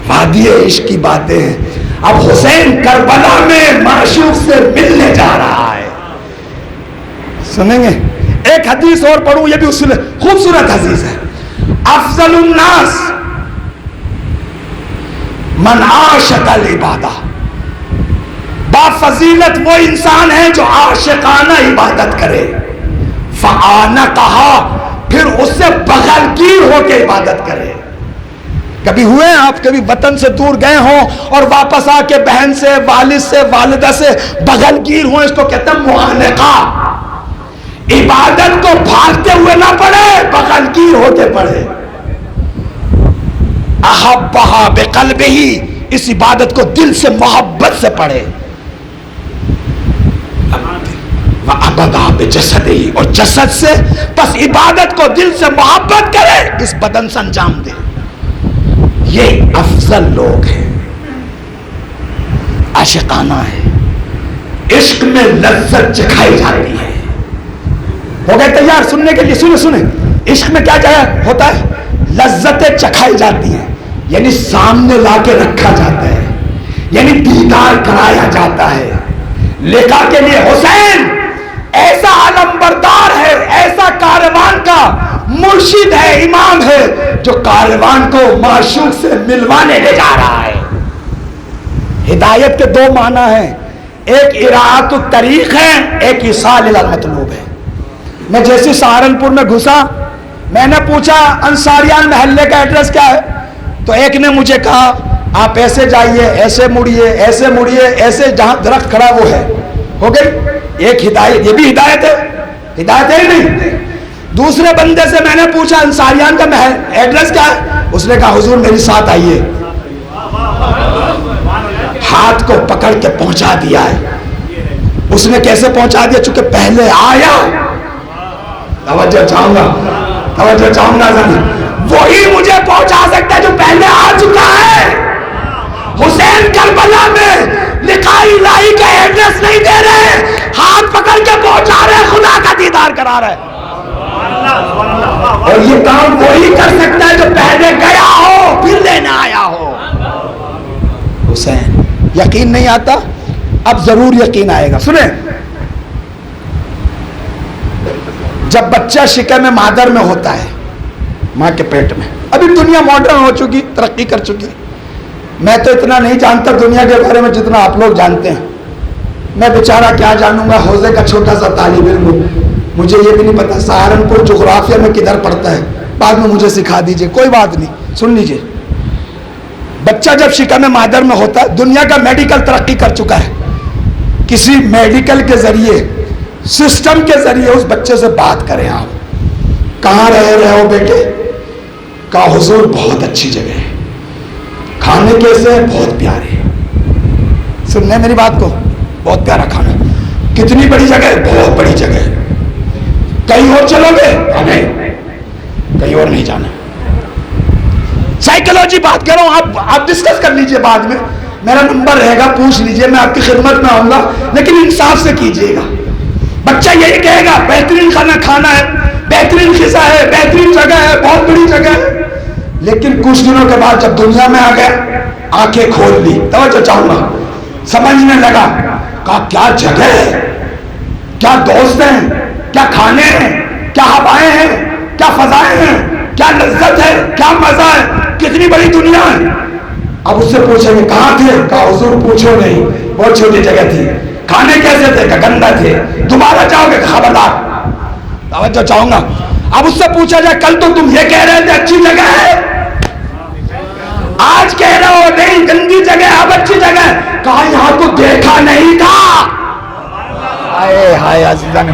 وادی عشق کی باتیں ہیں. اب حسین کربلا میں معشوق سے ملنے جا رہا ہے. سنیں گے ایک حدیث اور پڑھوں, یہ بھی اس میں خوبصورت حدیث ہے. افضل الناس من عاشق العبادہ, با فضیلت وہ انسان ہے جو عاشقانہ عبادت کرے. فآنقہا, پھر اس سے بغل گیر ہو کے عبادت کرے. کبھی ہوئے آپ کبھی وطن سے دور گئے ہوں اور واپس آ کے بہن سے, والد سے, والدہ سے بغل گیر ہوں, اس کو کہتے ہیں معانقہ. عبادت کو بھاگتے ہوئے نہ پڑھے, بغل گیر ہوتے پڑھے. احبہا بقلبہ, اس عبادت کو دل سے محبت سے پڑھے. وعبدہا بجسدہ, اور جسد سے, بس عبادت کو دل سے محبت کرے, اس بدن سے انجام دے. یہ افضل لوگ ہیں, عاشقانہ ہے. عشق میں لذت چکھائی جاتی ہے. ہو گئے تیار سننے کے لیے؟ سنیں. عشق میں کیا ہوتا ہے؟ لذتیں چکھائی جاتی ہیں, یعنی سامنے لا کے رکھا جاتا ہے, یعنی دیدار کرایا جاتا ہے. لقا کے لیے حسین ایسا علم بردار ہے, ایسا کاروان کا مرشد ہے, امام ہے, جو کاروان کو معشوق سے ملوانے لے جا رہا ہے. ہدایت کے دو معنی ہیں, ایک اراعۃ الطریق ہے, ایک ایصال الی المطلوب ہے. میں جیسے سہارنپور میں گھسا, میں نے پوچھا انصاریان محلے کا ایڈریس کیا ہے, تو ایک نے مجھے کہا آپ ایسے جائیے, ایسے مڑیے, ایسے مڑیے, ایسے جہاں درخت کھڑا وہ ہے. ہو گئی ایک ہدایت. یہ بھی ہدایت ہے, ہدایت ہے ہی نہیں. دوسرے بندے سے میں نے پوچھا انصاریان کا محل ایڈریس کیا ہے, اس نے کہا حضور میری ساتھ آئیے. ہاتھ کو پکڑ کے پہنچا دیا ہے. اس نے کیسے پہنچا دیا؟ چونکہ پہلے آیا. توجہ چاہوں گا, توجہ چاہوں گا. وہی مجھے پہنچا سکتا ہے جو پہلے آ چکا ہے. حسین کربلا میں لکھائی لائی کا ایڈریس نہیں دے رہے, ہاتھ پکڑ کے پہنچا رہے, خدا کا دیدار کرا رہے. اور یہ کام وہی کر سکتا ہے جو پہلے گیا ہو پھر لینے آیا ہو. حسین یقین نہیں آتا, اب ضرور یقین آئے گا. سنیں, جب بچہ شکم مادر میں ہوتا ہے, ماں کے پیٹ میں, ابھی دنیا ماڈرن ہو چکی, ترقی کر چکی. میں تو اتنا نہیں جانتا دنیا کے بارے میں جتنا آپ لوگ جانتے ہیں. میں بیچارہ کیا جانوں گا, حوزے کا چھوٹا سا طالب علم ہوں, مجھے یہ بھی نہیں پتا سہارنپور جغرافیہ میں کدھر پڑتا ہے. بعد میں مجھے سکھا دیجئے, کوئی بات نہیں. سن لیجئے, بچہ جب شکم مادر میں ہوتا ہے, دنیا کا میڈیکل ترقی کر چکا ہے, کسی میڈیکل کے ذریعے, سسٹم کے ذریعے اس بچے سے بات کریں. آپ کہاں رہے ہو بیٹے؟ کہا حضور بہت اچھی جگہ ہے, کھانے کیسے ہیں؟ بہت پیارے. سننے میری بات کو, بہت پیارا کھانا. کتنی بڑی جگہ ہے؟ بہت بڑی جگہ ہے. کہیں اور چلو گے؟ نہیں, کہیں اور نہیں جانا. سائیکلوجی بات کر رہا ہوں, آپ ڈسکس کر لیجئے, بعد میں میرا نمبر رہے گا, پوچھ لیجئے, میں آپ کی خدمت میں آؤں گا, لیکن انصاف سے کیجئے گا. بچہ یہی کہے گا بہترین کھانا ہے, بہترین غذا ہے, بہترین جگہ ہے, بہت بڑی جگہ ہے. لیکن کچھ دنوں کے بعد جب دنیا میں آ گیا, آنکھیں کھول لی, توجہ چاہوں گا, سمجھنے لگا, کہا کیا جگہ ہے, کیا دوست ہیں, کیا کھانے ہیں, کیا ہوائیں ہیں, کیا فضائیں ہیں. کیا لذت ہے، کیا مزہ ہے، کتنی بڑی دنیا ہے. اب اس سے پوچھیں گے کہاں تھے؟ کہا حضور پوچھو نہیں، بہت چھوٹی جگہ تھی. کھانے کیسے تھے؟ کہ گندہ تھے. دوبارہ جاؤ گے؟ خبردار. توجہ چاہوں گا. اب اس سے پوچھا جائے کل تو تم یہ کہہ رہے تھے اچھی جگہ ہے، آج کہہ رہے ہو نہیں گندی جگہ ہے، اب اچھی جگہ ہے. کہا یہاں تو دیکھا نہیں تھا. ہائے ہائے عزیزان،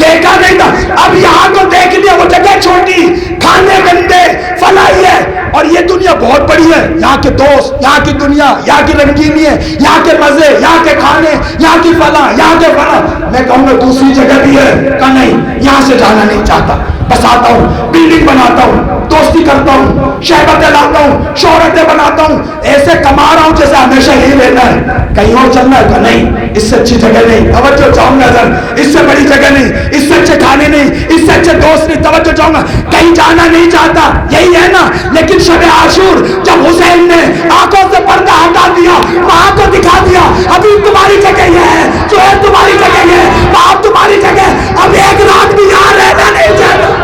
دیکھا نہیں تھا. اب یہاں تو دیکھ لیا، وہ جگہ چھوٹی، کھانے گندے، فلائی ہے. اور یہ دنیا بہت بڑی ہے، یہاں کے دوست، یہاں کی دنیا، یہاں کی رنگینی ہے، یہاں کے مزے، یہاں کے کھانے، یہاں کی فلاں، یہاں کے فلاں. میں کہوں گا دوسری جگہ بھی ہے. کہا نہیں، یہاں سے جانا نہیں چاہتا. بس آتا ہوں، بلڈنگ بناتا ہوں، دوستی کرتا ہوں، شہرتیں لاتا ہوں، شہرتیں بناتا ہوں، ایسے کما رہا ہوں جیسے ہمیشہ یہی رہنا ہے. کہیں اور چلنا ہے؟ کہ نہیں، اس سے اچھی جگہ نہیں. توجہ چاہوں گا سر، اس سے بڑی جگہ نہیں، اس سے اچھے کھانے نہیں، اس سے اچھے دوست نہیں. توجہ چاہوں گا، کہیں جانا نہیں چاہتا. یہی ہے نا. لیکن شب عاشور جب حسین نے آنکھوں سے پردہ ہٹا دیا، وہاں کو دکھا دیا ابھی تمہاری جگہ یہ ہے، جو ہے تمہاری جگہ یہ ہے، وہاں تمہاری جگہ. اب ایک رات بھی یہاں رہنا نہیں چاہتا.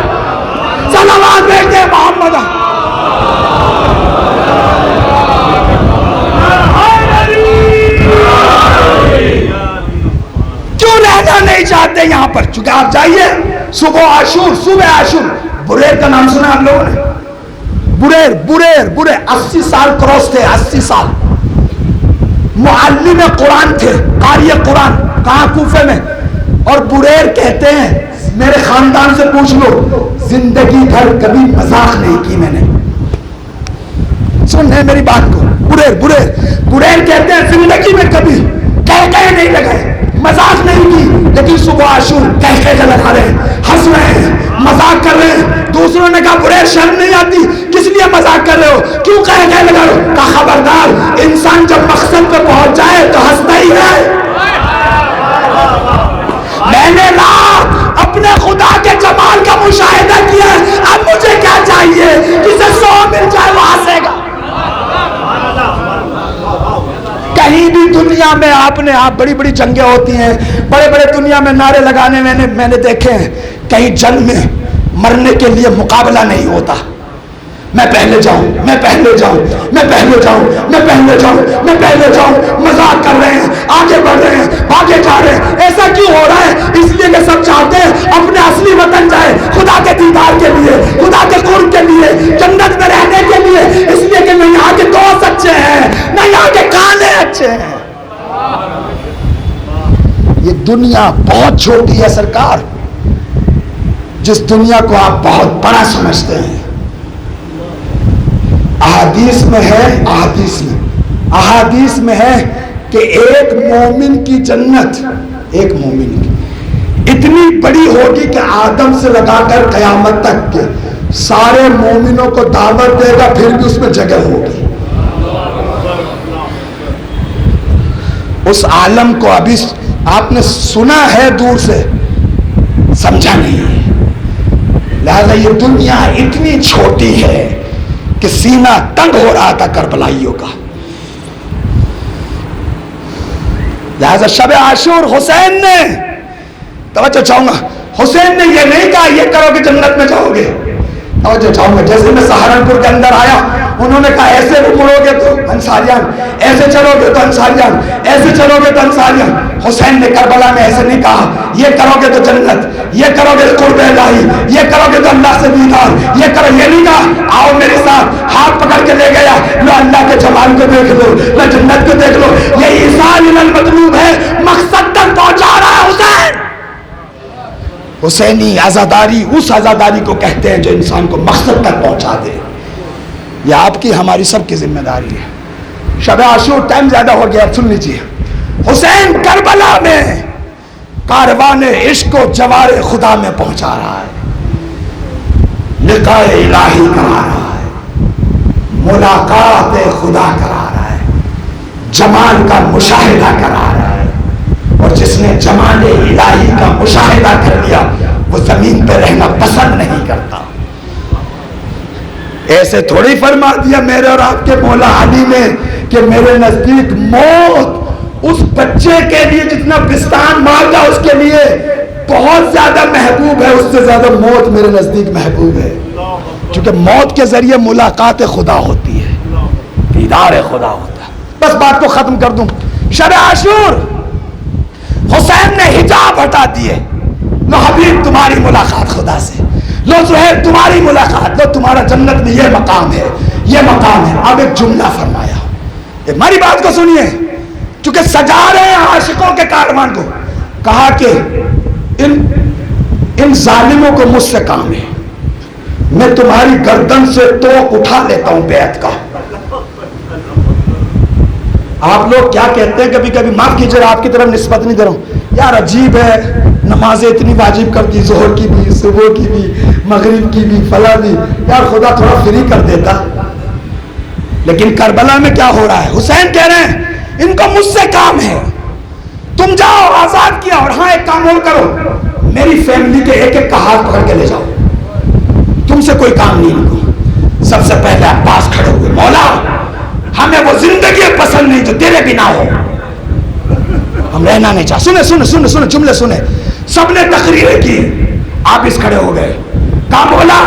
صلوات بھیجتے محمد. کیوں رہنا نہیں چاہتے یہاں پر؟ چونکہ آپ جائیے صبح عاشور، صبح عاشور. بریر کا نام سنا آپ لوگوں نے؟ بریر 80 سال کروس تھے، 80 سال. معلم قرآن تھے، قاری قرآن. کہاں؟ کوفے میں. اور بریر کہتے ہیں، میرے خاندان سے پوچھ لو، زندگی بھر کبھی مذاق نہیں کی میں نے. سن ہے میری بات کو. بریر کہتے ہیں زندگی میں کبھی کہکہے نہیں لگائے، مذاق نہیں کی. لیکن صبح عاشور کہکہے لگا رہے ہیں، ہنس رہے ہیں، مذاق کر رہے ہیں. دوسروں نے کہا بریر شرم نہیں آتی؟ کس لیے مذاق کر رہے ہو؟ کیوں کہکہے لگا رہے ہو؟ کہا خبردار، انسان جب مقصد پہ پہنچ جائے تو ہنستا ہی ہے. میں نے رات اپنے خدا کے جمال کا مشاہدہ کیا، اب مجھے کیا چاہیے؟ کسے 100 مل جائے وہ ہنسے گا. کہیں بھی دنیا میں آپ بڑی بڑی جنگیں ہوتی ہیں، بڑے بڑے دنیا میں نعرے لگانے میں نے دیکھے ہیں. کہیں جنگ میں مرنے کے لیے مقابلہ نہیں ہوتا. میں پہلے جاؤں، میں پہلے جاؤں، میں پہلے جاؤں، میں پہلے جاؤں، میں پہلے جاؤں. مذاق کر رہے ہیں، آگے بڑھ رہے ہیں، آگے جا رہے ہیں. ایسا کیوں ہو رہا ہے؟ اس لیے کہ سب چاہتے ہیں اپنے اصلی وطن جائے، خدا کے دیدار کے لیے، خدا کے قرب کے لیے، جنت میں رہنے کے لیے. اس لیے کہ نہ یہاں کے دوست اچھے ہیں، نہ یہاں کے کھانے اچھے ہیں. یہ دنیا بہت چھوٹی ہے سرکار، جس دنیا کو آپ بہت بڑا سمجھتے ہیں. احادیث میں ہے کہ ایک مومن کی جنت، ایک مومن کی اتنی بڑی ہوگی کہ آدم سے لگا کر قیامت تک کے سارے مومنوں کو دعوت دے گا، پھر بھی اس میں جگہ ہوگی. اس عالم کو ابھی آپ نے سنا ہے دور سے، سمجھا نہیں. لہذا یہ دنیا اتنی چھوٹی ہے کہ سینہ تنگ ہو رہا تھا کربلائیوں کا. لہذا شب عاشور حسین نے، توجہ چاہوں گا، حسین نے یہ نہیں کہا یہ کرو کہ جنت میں جاؤ گے. توجہ چاہوں گا، جیسے میں سہارنپور کے اندر آیا، انہوں نے کہا ایسے مڑو گے تو انصاریان، ایسے چلو گے تو انصاریان، ایسے چلو گے تو انصاریان. حسین نے کربلا میں ایسے نہیں کہا یہ کرو گے تو جنت، یہ کرو گے تو قرب الہی، یہ کرو گے تو اللہ سے دیدار، یہ کرو. یہ نہیں کہا آؤ میرے ساتھ، ہاتھ پکڑ کے لے گیا، لو اللہ کے جمال کو دیکھ لو، لو جنت کو دیکھ لو. یہ ایصال الی المطلوب ہے، مقصد تک پہنچا رہا ہے حسین. حسینی عزاداری اس عزاداری کو کہتے ہیں جو انسان کو مقصد تک پہنچا دے. یہ آپ کی ہماری سب کی ذمہ داری ہے. شب عاشور ٹائم زیادہ ہو گیا، سن لیجیے. حسین کربلا میں کاروان عشق و جوار خدا میں پہنچا رہا ہے، لقاء الہی کرا رہا ہے، ملاقات خدا کرا رہا ہے، جمال کا مشاہدہ کرا رہا ہے. اور جس نے جمال الہی کا مشاہدہ کر لیا وہ زمین پہ رہنا پسند نہیں کرتا. ایسے تھوڑی فرما دیا میرے اور آپ کے مولا علی نے کہ میرے نزدیک موت اس بچے کے لیے جتنا پستان مارتا اس کے لیے بہت زیادہ محبوب ہے، اس سے زیادہ موت میرے نزدیک محبوب ہے. چونکہ موت کے ذریعے ملاقات خدا ہوتی ہے، دیدار خدا ہوتا ہے۔ بس بات کو ختم کر دوں، شب عاشور حسین نے حجاب ہٹا دیے، لو حبیب تمہاری ملاقات خدا سے، لو زہیر تمہاری ملاقات، لو تمہارا جنت میں یہ مقام ہے، یہ مقام ہے۔ اب ایک جملہ فرمایا، ہماری بات کو سنیے، چونکہ سجا رہے ہیں عاشقوں کے کاروان کو، کہا کہ ان ظالموں کو مجھ سے کام ہے، میں تمہاری گردن سے توق اٹھا لیتا ہوں بیعت کا۔ آپ لوگ کیا کہتے ہیں کبھی کبھی، معاف کیجیے آپ کی طرف نسبت نہیں دے رہا ہوں، یار عجیب ہے، نمازیں اتنی واجب کر دی، ظہر کی بھی، صبح کی بھی، مغرب کی بھی، فلاں بھی، یار خدا تھوڑا فری کر دیتا۔ لیکن کربلا میں کیا ہو رہا ہے؟ حسین کہہ رہے ہیں ان کو مجھ سے کام ہے، تم جاؤ آزاد کیا، اور ہاں ایک کام اور کرو، میری فیملی کے ایک ایک کا ہاتھ پکڑ کے لے جاؤ، تم سے کوئی کام نہیں ان کو۔ سب سے پہلے عباس کھڑے ہوئے، مولا ہمیں وہ زندگی پسند نہیں جو تیرے بنا ہو، ہم رہنا نہیں چاہتے۔ سنے سنے سنے سنے جملے سنے، سب نے تقریر کی، آپ اس کھڑے ہو گئے، کہا مولا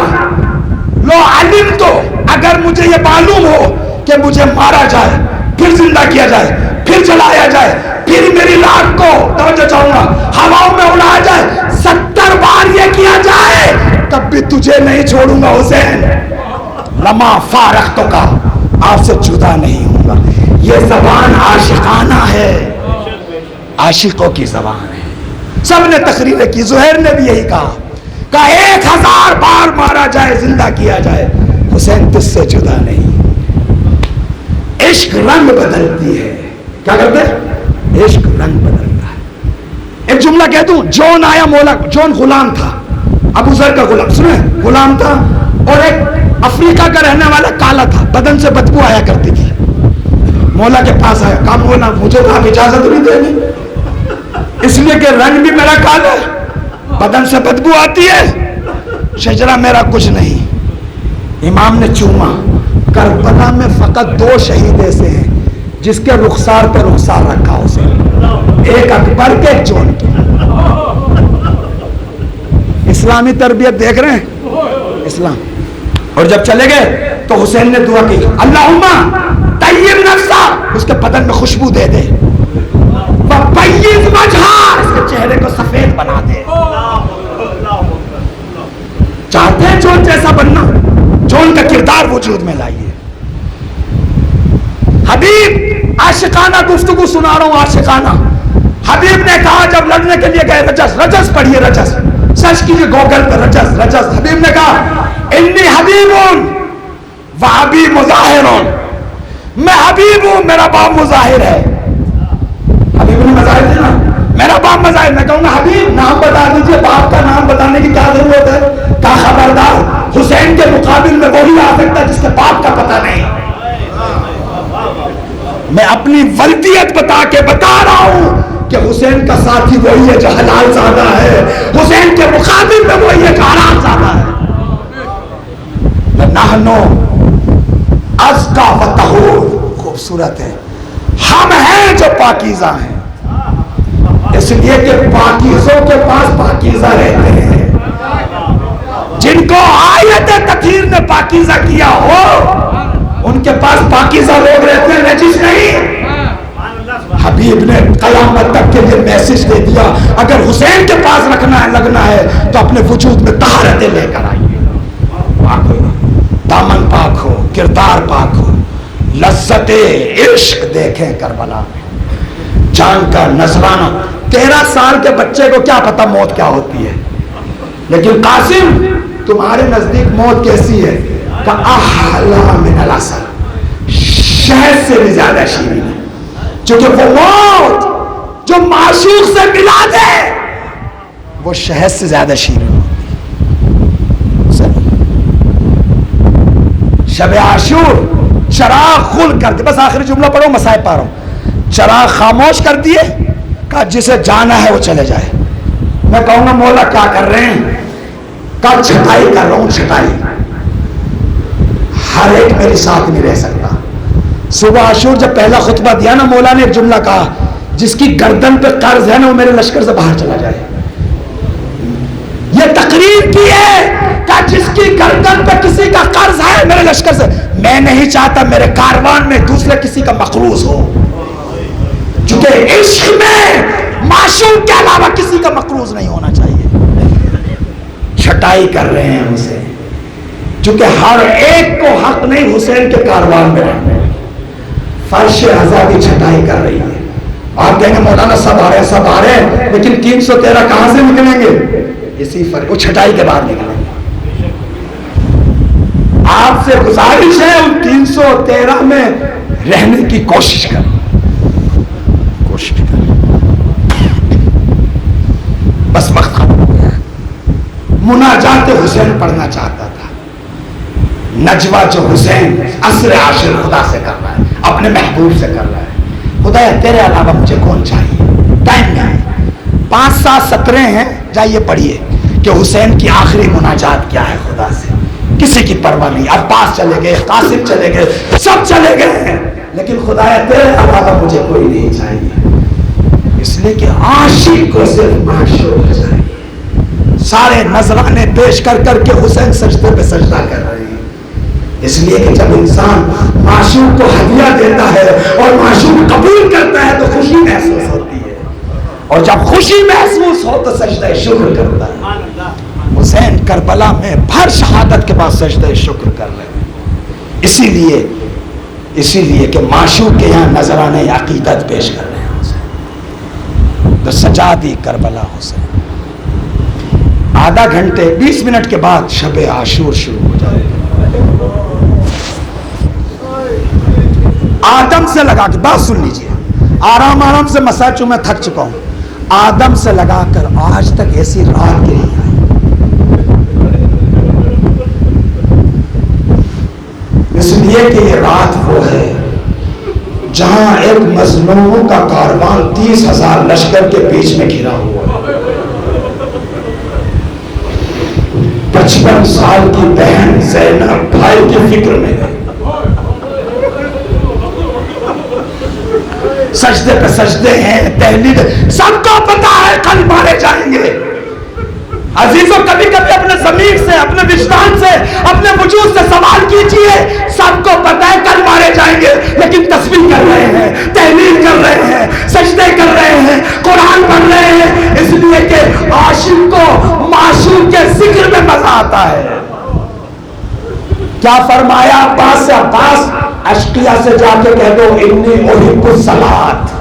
لو علم تو، اگر مجھے یہ معلوم ہو کہ مجھے مارا جائے، پھر زندہ کیا جائے، پھر جلایا جائے، پھر میری لاٹ کو توجہ چاہوں گا ہواؤں میں اڑایا جائے، 70 بار یہ کیا جائے، تب بھی تجھے نہیں چھوڑوں گا حسین، لما فارغتو کا، آپ سے جدا نہیں ہوں گا۔ یہ زبان عاشقانہ ہے، عاشقوں کی زبان ہے۔ سب نے تقریر کی، زہیر نے بھی یہی کہا، 1000 بار مارا جائے، زندہ کیا جائے، حسین تجھ سے جدا نہیں۔ عشق رنگ بدلتی ہے، کیا کرتے ہیں؟ عشق رنگ بدلتا ہے۔ ایک جملہ کہہ دوں، جون آیا مولا، جون غلام تھا، ابو ذر کا غلام، سنیں غلام تھا، اور ایک افریقہ کا رہنے والا کالا تھا، بدن سے بدبو آیا کرتی تھی، مولا کے پاس آیا، کہا مولا مجھے تو آپ اجازت نہیں دیں گے، اس لیے کہ رنگ بھی میرا کالا ہے، بدن سے بدبو آتی ہے، شجرہ میرا کچھ نہیں۔ امام نے چوما، کربلا میں فقط 2 شہید ایسے ہیں جس کے رخسار پہ رخسار رکھا اسے، ایک اکبر کے، ایک جون کے۔ اسلامی تربیت دیکھ رہے ہیں اسلام۔ اور جب چلے گئے تو حسین نے دعا کی، اللہم طیب نفسا، اس کے بدن میں خوشبو دے دے، وبیض وجہا، اس کے چہرے کو سفید بنا دے۔ چاہتے ہیں جون جیسا بننا، جون کا کردار وجود میں لائیے۔ حبیب عاشقانہ گفتگو سنا رہا ہوں، عاشقانہ۔ حبیب نے کہا جب لڑنے کے لیے گئے، رجس، رجس پڑھیے، رجس سرچ کیجیے گوگل پہ، رجس رجس۔ حبیب نے کہا انی حبیبون و ابی مظاہرون، میں حبیب ہوں، میرا باپ مظاہر ہے۔ حبیب نے مظاہر دینا، میرا باپ مظاہر۔ میں کہوں گا حبیب نام بتا دیجیے، باپ کا نام بتانے کی کیا ضرورت ہے؟ کہا خبردار، حسین کے مقابل میں وہی آ سکتا جس کے باپ کا پتہ نہیں۔ میں اپنی ولدیت بتا کے بتا رہا ہوں کہ حسین کا ساتھی وہی ہے جو حلال زادہ ہے، حسین کے مقابل میں وہی ہے جو حرام زادہ ہے۔ نحنو ازکا و طہور، خوبصورت ہے، ہم ہیں جو پاکیزہ ہیں، اس لیے کہ پاکیزوں کے پاس پاکیزہ رہتے ہیں، جن کو آیت تطہیر نے پاکیزہ کیا ہو ان کے پاس پاکیزہ لوگ رہتے ہیں، نجس نہیں۔ حبیب نے قیامت تک کے لیے میسج دے دیا، اگر حسین کے پاس رکھنا ہے، لگنا ہے تو اپنے وجود میں طہارتیں لے کر آئیے، پاک ہو، دامن پاک ہو، کردار پاک ہو، لذت عشق دیکھیں کربلا میں، جان کا نذرانہ۔ 13 سال کے بچے کو کیا پتا موت کیا ہوتی ہے، لیکن قاسم تمہارے نزدیک موت کیسی ہے؟ کہ احلا من العسل، شہد سے بھی زیادہ شیرین ہے، چونکہ وہ موت جو معشوق سے ملا دے وہ شہد سے زیادہ شیرین ہوتی ہے۔ شب عاشور چراغ خل کر دے، بس آخری جملہ پڑھو، مسائب پا رہا ہوں، چراغ خاموش کر دیے، کہا جسے جانا ہے وہ چلے جائے۔ میں کہوں گا مولا کیا کر رہے ہیں؟ کہا چھٹائی کر رہا ہوں، چھٹائی، ہر ایک میرے ساتھ نہیں رہ سکتا۔ صبح عاشور جب پہلا خطبہ دیا نا، مولا نے ایک جملہ کہا، جس کی گردن پہ قرض ہے نا وہ میرے لشکر سے باہر چلا جائے۔ یہ تقریر کی ہے کہ جس کی گردن پہ کسی کا قرض ہے میرے لشکر سے، میں نہیں چاہتا میرے کاروان میں دوسرے کسی کا مقروض ہو، چونکہ عشق میں معشوق کے علاوہ کسی کا مقروض نہیں ہونا چاہیے۔ چھٹائی کر رہے ہیں اسے، چونکہ ہر ایک کو حق نہیں حسین کے کاروان میں رہنے۔ فرش آزادی چھٹائی کر رہی ہے۔ آپ کہیں گے مولانا سب آ رہے ہیں، سب آ رہے ہیں، لیکن 313 کہاں سے نکلیں گے؟ اسی فرق، وہ چھٹائی کے بعد نکلیں گے۔ آپ سے گزارش ہے ان 313 میں رہنے کی کوشش کریں، کوشش کریں۔ بس وقت ختم ہو گیا۔ مناجات حسین پڑھنا چاہتا تھا، نجوہ جو حسین عصر عاشر خدا سے کر رہا ہے، اپنے محبوب سے کر رہا ہے۔ خدا تیرے علاوہ مجھے کون چاہیے؟ ٹائم نہیں ہے، 5 7 سطریں ہیں، جائیے پڑھیے کہ حسین کی آخری مناجات کیا ہے خدا سے۔ کسی کی پرواہ نہیں، عباس چلے گئے، قاسم چلے گئے، سب چلے گئے ہیں، لیکن خدا تیرے علاوہ مجھے کوئی نہیں چاہیے، اس لیے کہ عاشق کو صرف معشوق چاہیے۔ سارے نذرانے پیش کر کر کے حسین سجدے پہ سجدہ کر رہے ہیں، اس لیے کہ جب انسان معشوق کو ہدیہ دیتا ہے اور معشوق قبول کرتا ہے تو خوشی محسوس ہوتی ہے، اور جب خوشی محسوس ہو تو سجدہ شکر کرتا ہے۔ حسین کربلا میں بھر شہادت کے بعد سجدہ شکر کر رہے ہیں، اسی لیے کہ معشوق کے یہاں نذرانے عقیدت پیش کر رہے ہیں حسین۔ تو سجا دی کربلا حسین۔ آدھا گھنٹے 20 منٹ کے بعد شب عاشور شروع ہو جائے گا۔ آدم سے لگا کے بات سن لیجئے، آرام سے مسائل چوں میں تھک چکا ہوں، آدم سے لگا کر آج تک ایسی رات کی نہیں آئی، اس لیے کہ یہ رات وہ ہے جہاں ایک مظلوموں کا کاروان 30,000 لشکر کے بیچ میں گھرا ہوا ہے۔ 55 سال کی بہن زینب بھائی کی فکر میں ہے، سجدے پہ سجدے ہیں، تحلیل، سب کو پتا ہے کل مارے جائیں گے۔ عزیزوں کبھی کبھی اپنے ضمیر سے، اپنے وجدان سے، اپنے وجود سے سوال کیجئے، سب کو پتا ہے کل مارے جائیں گے، لیکن تسبیح کر رہے ہیں، تحلیل کر رہے ہیں، سجدے کر رہے ہیں، قرآن پڑھ رہے ہیں، اس لیے کہ عاشق کو معشوق کے ذکر میں مزہ آتا ہے۔ کیا فرمایا عباس سے؟ عباس اشقیہ سے جا کے کہہ دو انی احب الصلاۃ،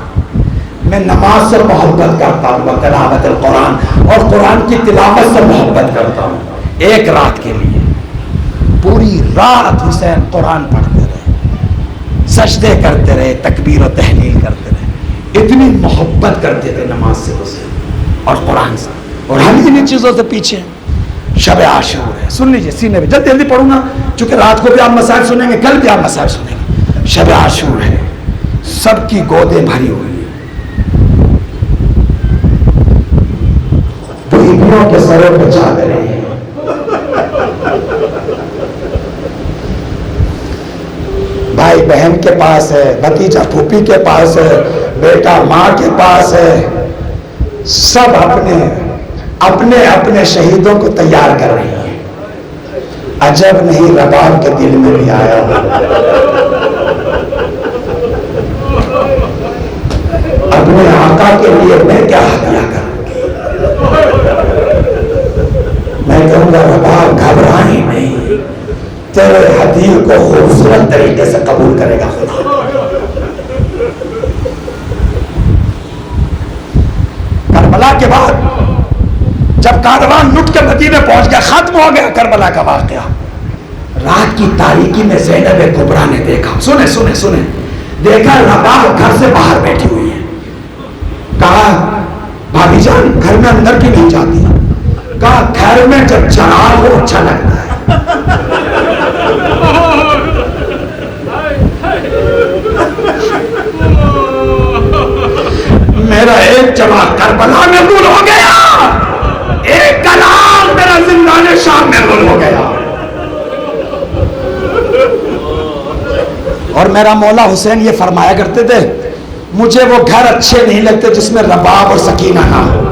میں نماز سے محبت کرتا ہوں، تلاوت القرآن، اور قرآن کی تلاوت سے محبت کرتا ہوں۔ ایک رات کے لیے پوری رات حسین قرآن پڑھتے رہے، سجدے کرتے رہے، تکبیر و تحلیل کرتے رہے، اتنی محبت کرتے تھے نماز سے حسین اور قرآن سے، اور ہم انہیں چیزوں سے پیچھے ہیں۔ شب عاشور ہے، سن لیجیے سینے میں، جلدی پڑھوں گا چونکہ رات کو بھی آپ مسائل سنیں گے، کل بھی آپ مسائل سنیں گے۔ شب عاشور ہے، سب کی گودیں بھری ہوئی ہیں، بیویوں کے سروں پہ چادریں ہیں، بھائی بہن کے پاس ہے، بھتیجا پھوپھی کے پاس ہے، بیٹا ماں کے پاس ہے، سب اپنے شہیدوں کو تیار کر رہی ہیں۔ عجب نہیں رباب کے دل میں بھی آیا ہو، اپنے آقا کے لیے میں کیا ہدیہ کروں گی؟ میں کہوں گا رباب گھبرائی نہیں، تیرے ہدیہ کو خوبصورت طریقے سے قبول کرے گا خدا۔ کربلا کے بعد جب کاروان لٹ کے مدینے پہنچ گیا، ختم ہو گیا کربلا کا واقعہ، رات کی تاریکی میں زینب کبریٰ نے دیکھا، سنیں دیکھا رباب گھر سے باہر بیٹھی ہوئی ہے۔ کہا بھابھی جان گھر میں اندر کی نہیں جاتی؟ کہا گھر میں جب چراغ ہو اچھا لگتا ہے۔ میرا ایک جواب کربلا میں گل ہو گیا، ایک کلام میرا زندان شام میں گل ہو گیا، اور میرا مولا حسین یہ فرمایا کرتے تھے مجھے وہ گھر اچھے نہیں لگتے جس میں رباب اور سکینہ نہ ہو۔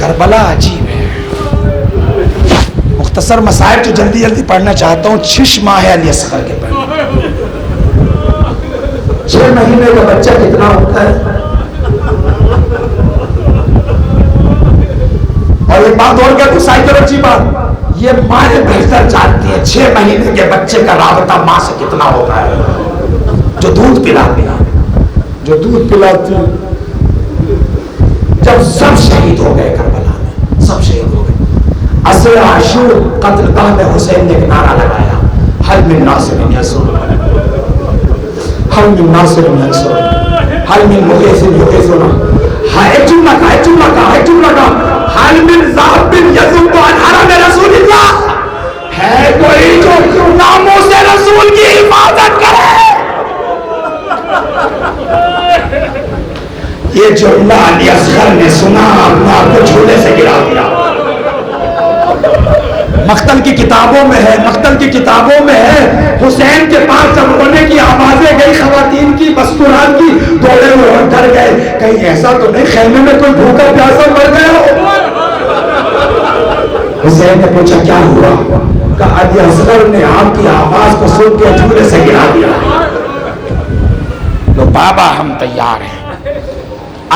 کربلا عجیب ہے. مختصر مسائل جو جلدی جلدی پڑھنا چاہتا ہوں. 6 ماہ علی اصغر کے پڑھنا. 6 مہینے کا بچہ کتنا ہوتا ہے؟ اور ایک بات اور کیا تو سائیکالوجی بات، یہ مائیں بہتر جانتی ہیں 6 مہینے کے بچے کا رابطہ ماں سے کتنا ہوتا ہے. جو دودھ پلاتی جب سب شہید ہو گئے کربلا میں، سب شہید ہو گئے. عصر عاشور قتل گاہ میں حسین نے ایک نعرہ لگایا، حل من ناصر ینصر، حل من ناصر ینصر، حل من مغیث یغیثنا. ایک جملہ کا حل من ذاہب یذب عن حرم رسول اللہ. ہے کوئی جو ناموس رسول کی حفاظت کرے؟ یہ جملہ علی اصغر نے سنا، اپنے آپ کو جھولے سے گرا دیا. مقتل کی کتابوں میں ہے حسین کے پاس جب رونے کی آوازیں گئی خواتین کی، مستورات کی، دوڑے ہوئے ڈر گئے کہیں ایسا تو نہیں خیمے میں کوئی بھوکا پیاسا مر گیا ہو. حسین نے پوچھا کیا ہوا؟ کہا علی اصغر نے آپ کی آواز کو سن کے جھولے سے گرا دیا. تو بابا ہم تیار ہیں.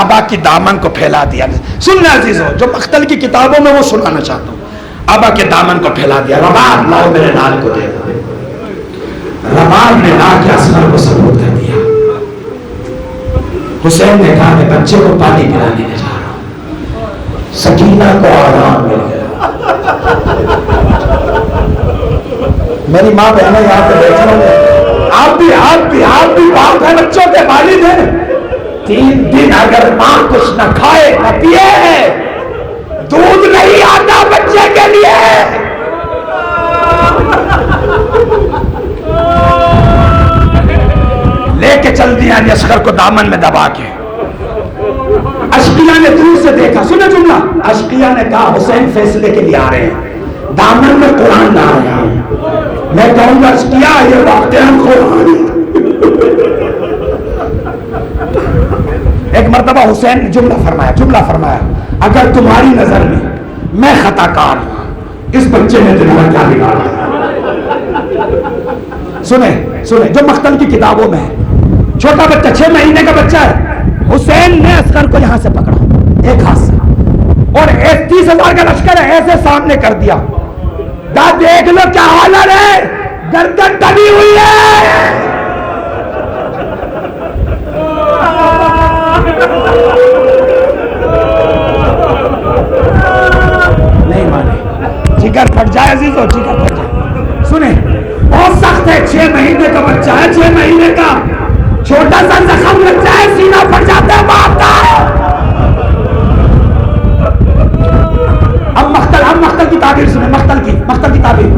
ابا کی دامن کو پھیلا دیا. سننا عزیزو، جو مقتل کی کتابوں میں وہ سنانا چاہتا ہوں. ابا کے دامن کو پھیلا دیا. رباب لاؤ میرے لال کو دے دو. رباب نے لا کے اصغر کو سپورٹ کر دیا. حسین نے کہا میں بچے کو پانی پلانے لے جا رہا ہوں. سکینہ کو آرام مل گیا. میری ماں بہنیں یہاں پہ بیٹھی ہوں، آپ بھی باپ ہیں، بچوں کے والد ہیں. 3 دن اگر ماں کچھ نہ کھائے نہ پیے، دودھ نہیں آتا بچے کے لیے. لے کے چل دیا علی اصغر کو دامن میں دبا کے. اشقیاء نے دور سے دیکھا. سنیں جملہ، اشقیاء نے کہا حسین فیصلے کے لیے آ رہے ہیں، دامن میں قرآن لا رہے ہیں. میں کہوں گا اشقیاء یہ واقعہ قرآن. ایک مرتبہ حسین نے جملہ فرمایا اگر تمہاری نظر میں خطا کار ہوں، اس بچے نے تمہارا کیا بگاڑا؟ سنیں جو مقتل کی کتابوں میں ہے، چھوٹا بچہ 6 مہینے کا بچہ ہے. حسین نے اصغر کو یہاں سے پکڑا ایک ہاتھ سے، اور 30,000 کا لشکر ہے ایسے سامنے کر دیا. دیکھ لو کیا حالت ہے، گردن دبی ہوئی ہے. نہیں مانے، جگر پھٹ جائے عزیزو، جگر پھٹ جائے. سنیں بہت سخت ہے. 6 مہینے کا بچہ ہے، 6 مہینے کا چھوٹا سا زخم لگ جائے سینہ پھٹ جاتا ہے، مارتا ہے. اب مقتل کی تعبیر سنیں. مقتل کی تعبیر.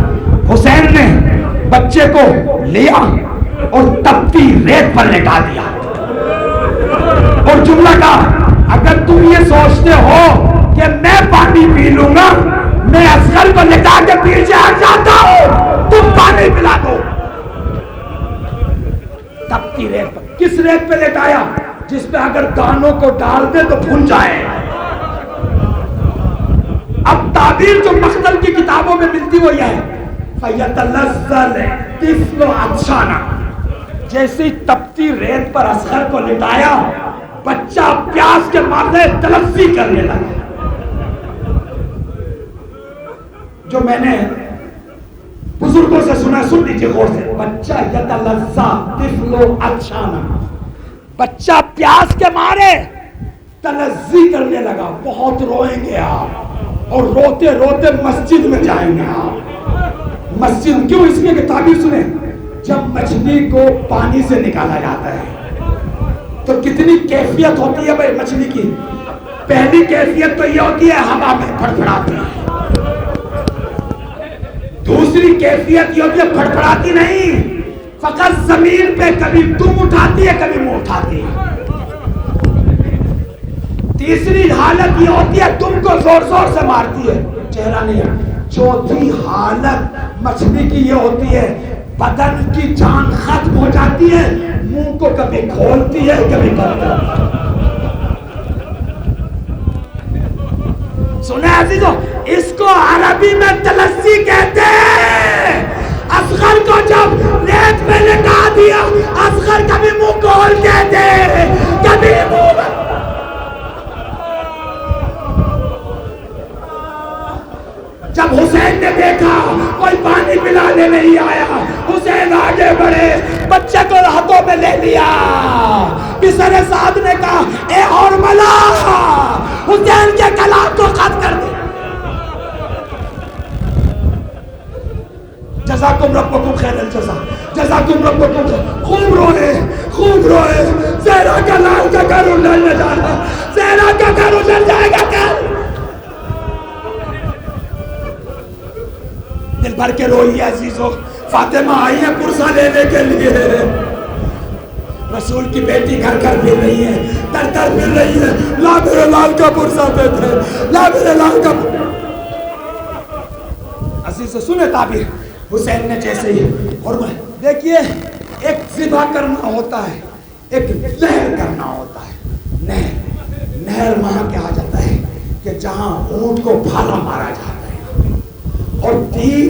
حسین نے بچے کو لیا اور تپتی ریت پر لٹا دیا اور جملہ کہا اگر تم یہ سوچتے ہو کہ میں پانی پی لوں گا، میں اصغر کو لٹا کے پیچھے ہٹ جاتا ہوں، تم پانی پلا دو. تپتی ریت پر. کس ریت پہ لٹایا؟ جس پہ اگر دانوں کو ڈال دے تو بھن جائے. اب تعبیر جو مقتل کی کتابوں میں ملتی وہ یہ ہے، فَيَتَلَزَّلِ طِفْلُ عَطْشَانًا. جیسی تپتی ریت پر اصغر کو لٹایا، بچہ پیاس کے مارے تلفظی کرنے لگا. جو میں نے بزرگوں سے سنا، سن لیجیے غور سے. بچہ یتلذا طفل عطشانا، بچہ پیاس کے مارے تلذی کرنے لگا. بہت روئیں گے آپ، اور روتے روتے مسجد میں جائیں گے آپ. مسجد کیوں؟ اس لیے کہ تعبیر سنیں، جب مچھلی کو پانی سے نکالا جاتا ہے تو کتنی کیفیت ہوتی ہے بھائی مچھلی کی. پہلی کیفیت تو یہ ہوتی ہے ہوا میں پھڑپھڑاتی ہے. دوسری کیفیت یہ ہوتی ہے پھڑپھڑاتی نہیں، فقط زمین پہ کبھی تم اٹھاتی ہے کبھی منہ اٹھاتی ہے. تیسری حالت یہ ہوتی ہے تم کو زور زور سے مارتی ہے، چہرہ نہیں. چوتھی حالت مچھلی کی یہ ہوتی ہے بدن کی جان ختم ہو جاتی ہے، منہ کو کبھی کھولتی ہے کبھی بند کرتی ہے. سنے عزیزو، اس کو عربی میں تلسی کہتے ہیں۔ اصغر کو جب ریت میں لٹا دیا، اصغر کبھی منہ کھول کہتے کبھی منہ، جب حسین نے دیکھا کوئی پانی پلانے نہیں آیا، حسین آگے بڑھے، بچے کو ہاتھوں میں لے لیا۔ بسر سعد نے کہا اے حرملہ، حسین کے کلام کو ختم کر دے۔ جزاکم ربکم خیر الجزا، جزاکم ربکم خیر۔ خوب روئے، خوب روئے۔ زہرا کا لال کا گھر اجڑ جانا، زہرا کا گھر اجڑ جائے گا کل۔ دل بھر کے روئی عزیزو، فاطمہ آئی ہے پرسہ لینے کے لیے، رسول کی بیٹی گھر گھر پھر رہی ہے، در در پھر رہی ہے، لا میرے لال کا پرسہ دے دے، لا میرے لال کا۔ عزیزو سنے تعبیر، حسین نے جیسے ہی حرمہ، دیکھئے ایک ذبح کرنا ہوتا ہے، ایک نہر کرنا ہوتا ہے۔ نہر، نہر وہاں کہا جاتا ہے کہ جہاں اونٹ کو بھالا مارا جاتا ہے، اور تیر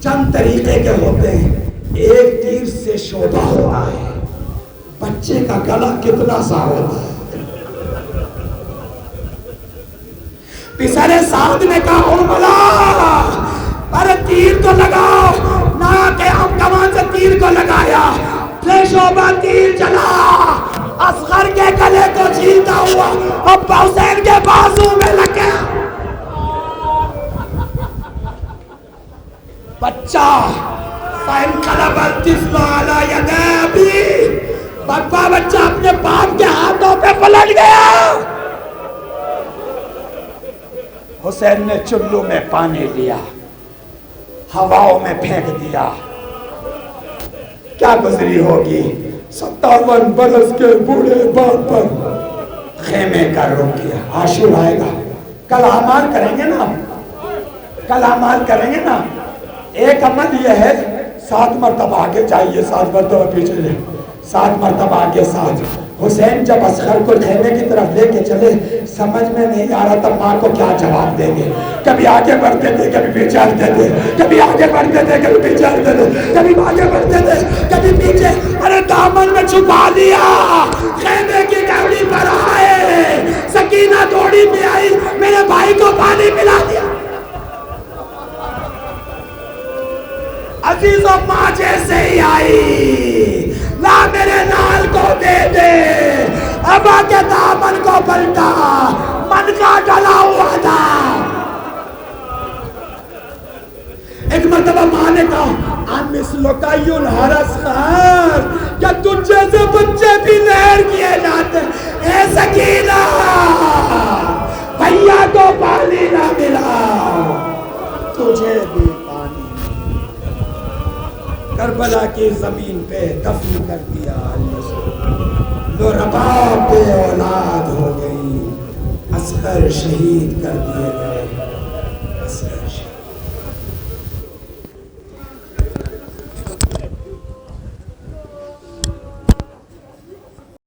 چند طریقے کے ہوتے ہیں۔ ایک تیر سے شودہ ہوتا ہے، بچے کا گلا کتنا سا ہوتا ہے۔ پسر سعد نے کہا حرملہ پر تیر تو لگاؤ، نہ کہ ہم کمان سے تیر کو لگایا، سے شعبہ تیر چلا، اصغر کے گلے کو چھیلتا ہوا اب حسین کے بازو میں لگا۔ بچہ فَانْقَلَبَ الطِّفْلُ عَلَى يَدَيْهِ أَبِيهِ، بچہ اپنے باپ کے ہاتھوں پہ پلٹ گیا۔ حسین نے چلو میں پانی لیا، ہواؤں میں پھینک دیا۔ کیا گزری ہوگی 57 برس کے بوڑھے باپ پر خیمے کا رک گیا۔ عاشور آئے گا، کل اعمال کریں گے نا، کل اعمال کریں گے نا۔ ایک عمل یہ ہے 7 مرتبہ آگے جائیے، 7 مرتبہ پیچھے جائیے، 7 مرتبہ آگے 7۔ حسین جب اصغر کو خیمے کی طرف لے کے چلے، سمجھ میں نہیں آ رہا تھا ماں کو کیا جواب دیں گے۔ کبھی آگے بڑھتے تھے، کبھی پیچھے ہٹتے تھے، کبھی آگے بڑھتے تھے، کبھی پیچھے ہٹتے تھے، کبھی آگے بڑھتے تھے، کبھی پیچھے۔ ارے دامن میں چھپا لیا، خیمے کی ڈوری پر آئے، سکینہ دوڑی پہ آئی، میرے بھائی کو پانی پلا دیا۔ عزیزو ماں جیسے ہی آئی، لا میرے نال کو دے دے، ابا کے دامن کو پلٹا، من کا ڈلا ہوا تھا۔ ایک مرتبہ ماں نے کہا اَمِثْلُكَ يُنْهَرَ أَصْغَرُ، کیا تجھ جیسے بچے بھی نہر کیے جاتے؟ اے سکینہ، بھیا کو پانی نہ ملا، تجھے بھی کربلا کی زمین پہ دفن کر دیا۔ لو رباب بے اولاد ہو گئی، اصغر شہید کر دیے گئے۔